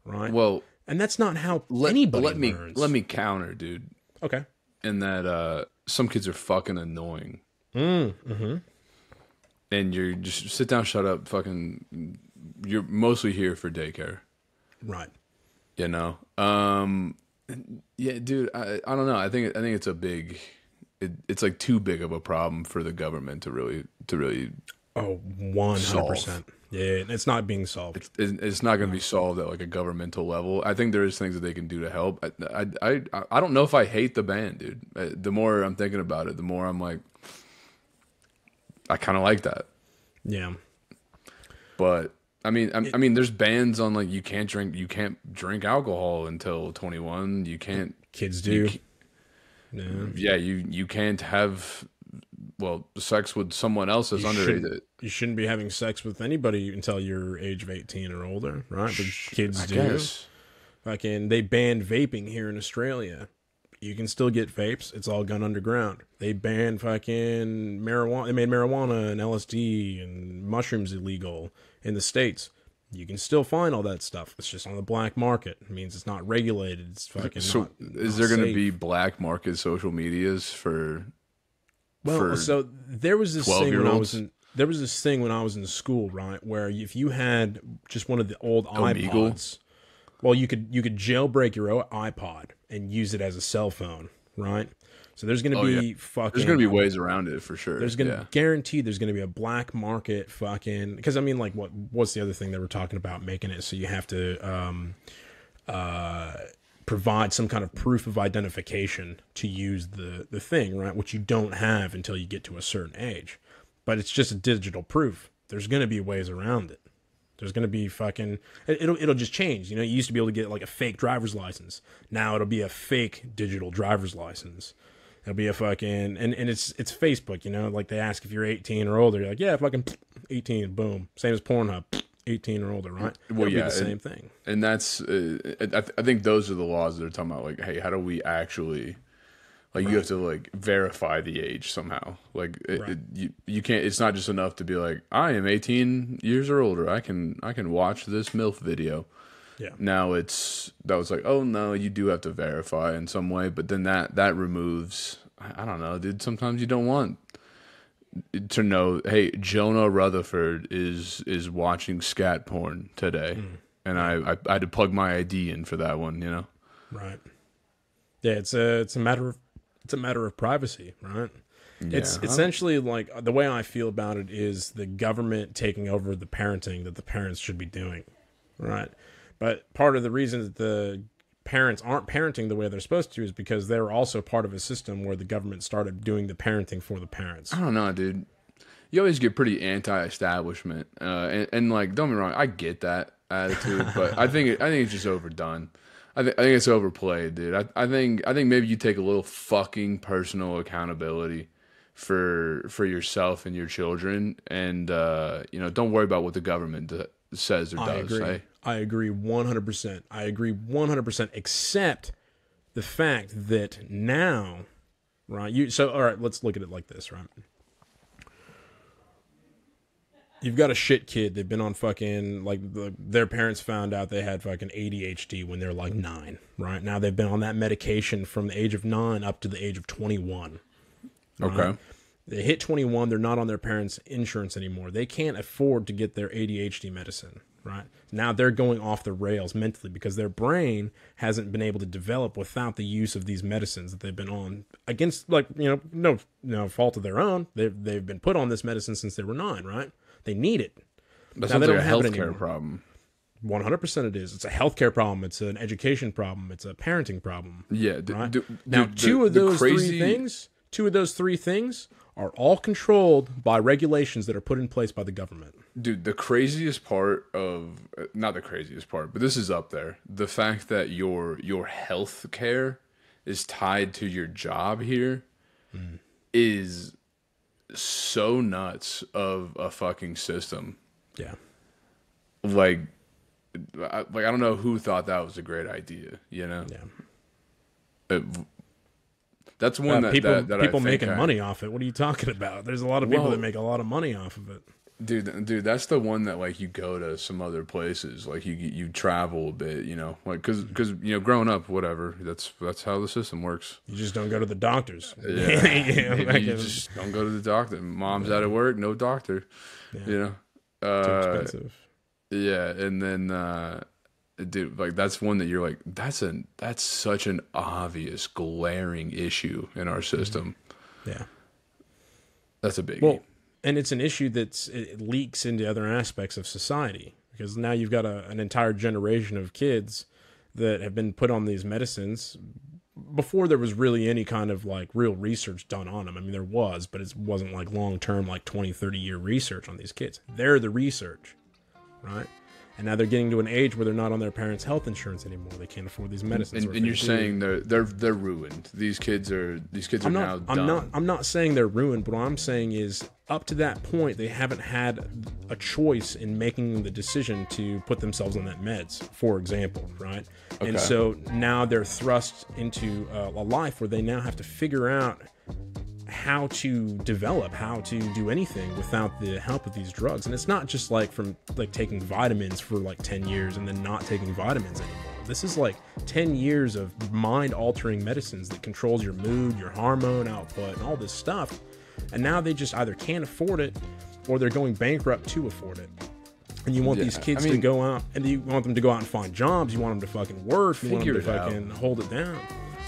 right? Well, and that's not how anybody learns. Let me counter, dude. Okay. In that some kids are fucking annoying. Mm-hmm. And you're just sit down, shut up, fucking you're mostly here for daycare, Right. you know. Yeah, dude, I don't know. I think it's a big, it's like too big of a problem for the government to really Oh, 100%. solve. Yeah, it's not being solved. It's not going to be solved at like a governmental level. I think there is things that they can do to help. I don't know if I hate the ban, dude. The more I'm thinking about it, the more I'm like, I kind of like that. Yeah. But I mean, there's bans on like you can't drink alcohol until 21. You can't. Kids do. Yeah, you can't have sex with someone else that's underage. You shouldn't be having sex with anybody until you're age of 18 or older, right? But kids do. Guess. Fucking, they banned vaping here in Australia. You can still get vapes. It's all gone underground. They banned fucking marijuana. They made marijuana and LSD and mushrooms illegal in the States. You can still find all that stuff. It's just on the black market. It means it's not regulated. It's fucking So is there going to be black market social medias for? Well, so there was this thing when I was 12-year-olds? there was this thing when I was in school, right, where if you had just one of the old Omegle? iPods, well, you could jailbreak your iPod and use it as a cell phone, right? So there's going to be fucking. There's going to be ways around it for sure. There's going to guaranteed there's going to be a black market fucking, because I mean, like, what's the other thing they were talking about, making it so you have to provide some kind of proof of identification to use the thing, right? Which you don't have until you get to a certain age. But it's just a digital proof. There's going to be ways around it. There's going to be fucking, it'll just change. You know, you used to be able to get like a fake driver's license. Now it'll be a fake digital driver's license. It'll be a fucking, and it's Facebook, you know, like they ask if you're 18 or older. You're like, yeah, fucking 18, boom. Same as Pornhub, 18 or older, right? Well, It'll yeah, be the same thing. And that's, I think those are the laws that are talking about, like, hey, how do we actually, like, you have to, like, verify the age somehow. Like, you can't, it's not just enough to be like, I am 18 years or older. I can watch this MILF video. Yeah. Now that was like, oh, no, you do have to verify in some way. But then that removes, I don't know, dude, sometimes you don't want to know, hey, Jonah Rutherford is watching scat porn today. And I had to plug my ID in for that one, you know? Right. Yeah, it's a matter of privacy, right? Yeah. It's essentially like the way I feel about it is the government taking over the parenting that the parents should be doing, right? But part of the reason that the parents aren't parenting the way they're supposed to is because they're also part of a system where the government started doing the parenting for the parents. I don't know, dude. You always get pretty anti-establishment, and like, don't be wrong, I get that attitude, but I think it's just overdone. I think it's overplayed, dude. I think maybe you take a little fucking personal accountability for yourself and your children, and you know, don't worry about what the government says or does. Agree. I agree 100%. I agree 100%, except the fact that now, right? So all right, let's look at it like this, right? You've got a shit kid. They've been on fucking, like, their parents found out they had fucking ADHD when they're like 9, right? Now they've been on that medication from the age of 9 up to the age of 21. Right? Okay. They hit 21, they're not on their parents' insurance anymore. They can't afford to get their ADHD medicine, right? Now they're going off the rails mentally because their brain hasn't been able to develop without the use of these medicines that they've been on against, like, you know, no fault of their own. They've been put on this medicine since they were 9, right? They need it. That Now, sounds they like a don't have it healthcare anymore. problem. 100% it is. It's a healthcare problem. It's an education problem. It's a parenting problem. Yeah. Right? Now, two of those three things are all controlled by regulations that are put in place by the government. Dude, the craziest part of, not the craziest part, but this is up there. The fact that your health care is tied to your job here is so nuts of a fucking system. Yeah. Like I don't know who thought that was a great idea, you know? Yeah. That's one that people I think making money off it. What are you talking about? There's a lot of people that make a lot of money off of it. Dude, that's the one that, like, you go to some other places, like you travel a bit, you know, like because you know, growing up, whatever, that's how the system works. You just don't go to the doctors. Yeah, Maybe you just don't go to the doctor. Mom's out of work, no doctor. Yeah. You know, Too expensive. Yeah, and then dude, like that's one that you're like, that's such an obvious glaring issue in our system. Yeah. That's a biggie. Well, and it's an issue it leaks into other aspects of society, because now you've got an entire generation of kids that have been put on these medicines before there was really any kind of like real research done on them. I mean, there was, but it wasn't like long-term, like 20, 30-year research on these kids. They're the research, right? And now they're getting to an age where they're not on their parents' health insurance anymore. They can't afford these medicines. And you're saying they're ruined. These kids are now done. I'm not saying they're ruined, but what I'm saying is up to that point they haven't had a choice in making the decision to put themselves on that meds, for example, right? Okay. And so now they're thrust into a life where they now have to figure out how to develop, how to do anything without the help of these drugs. And it's not just like from like taking vitamins for like 10 years and then not taking vitamins anymore. This is like 10 years of mind altering medicines that controls your mood, your hormone output, and all this stuff. And now they just either can't afford it or they're going bankrupt to afford it. And you want these kids to go out, and you want them to go out and find jobs. You want them to fucking work. You want them to fucking hold it down.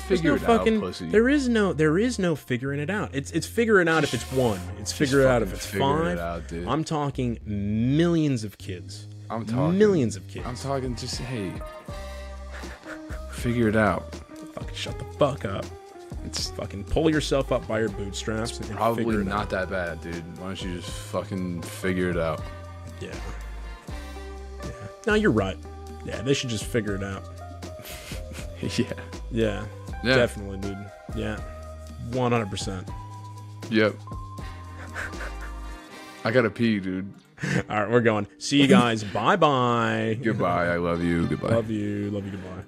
Figure it out, pussy. There is no figuring it out. It's figuring out if it's one. It's figure it out if it's five. I'm talking millions of kids. I'm talking millions of kids. I'm talking just, hey, figure it out. Fucking shut the fuck up. It's fucking pull yourself up by your bootstraps. It's probably not that bad, dude. Why don't you just fucking figure it out? Yeah. No, you're right. Yeah, they should just figure it out. Yeah. Definitely, dude. Yeah. 100%. Yep. I gotta pee, dude. All right, we're going. See you guys. Bye-bye. Goodbye. I love you. Goodbye. Love you. Love you. Goodbye.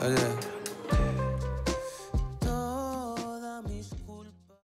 Oh, yeah.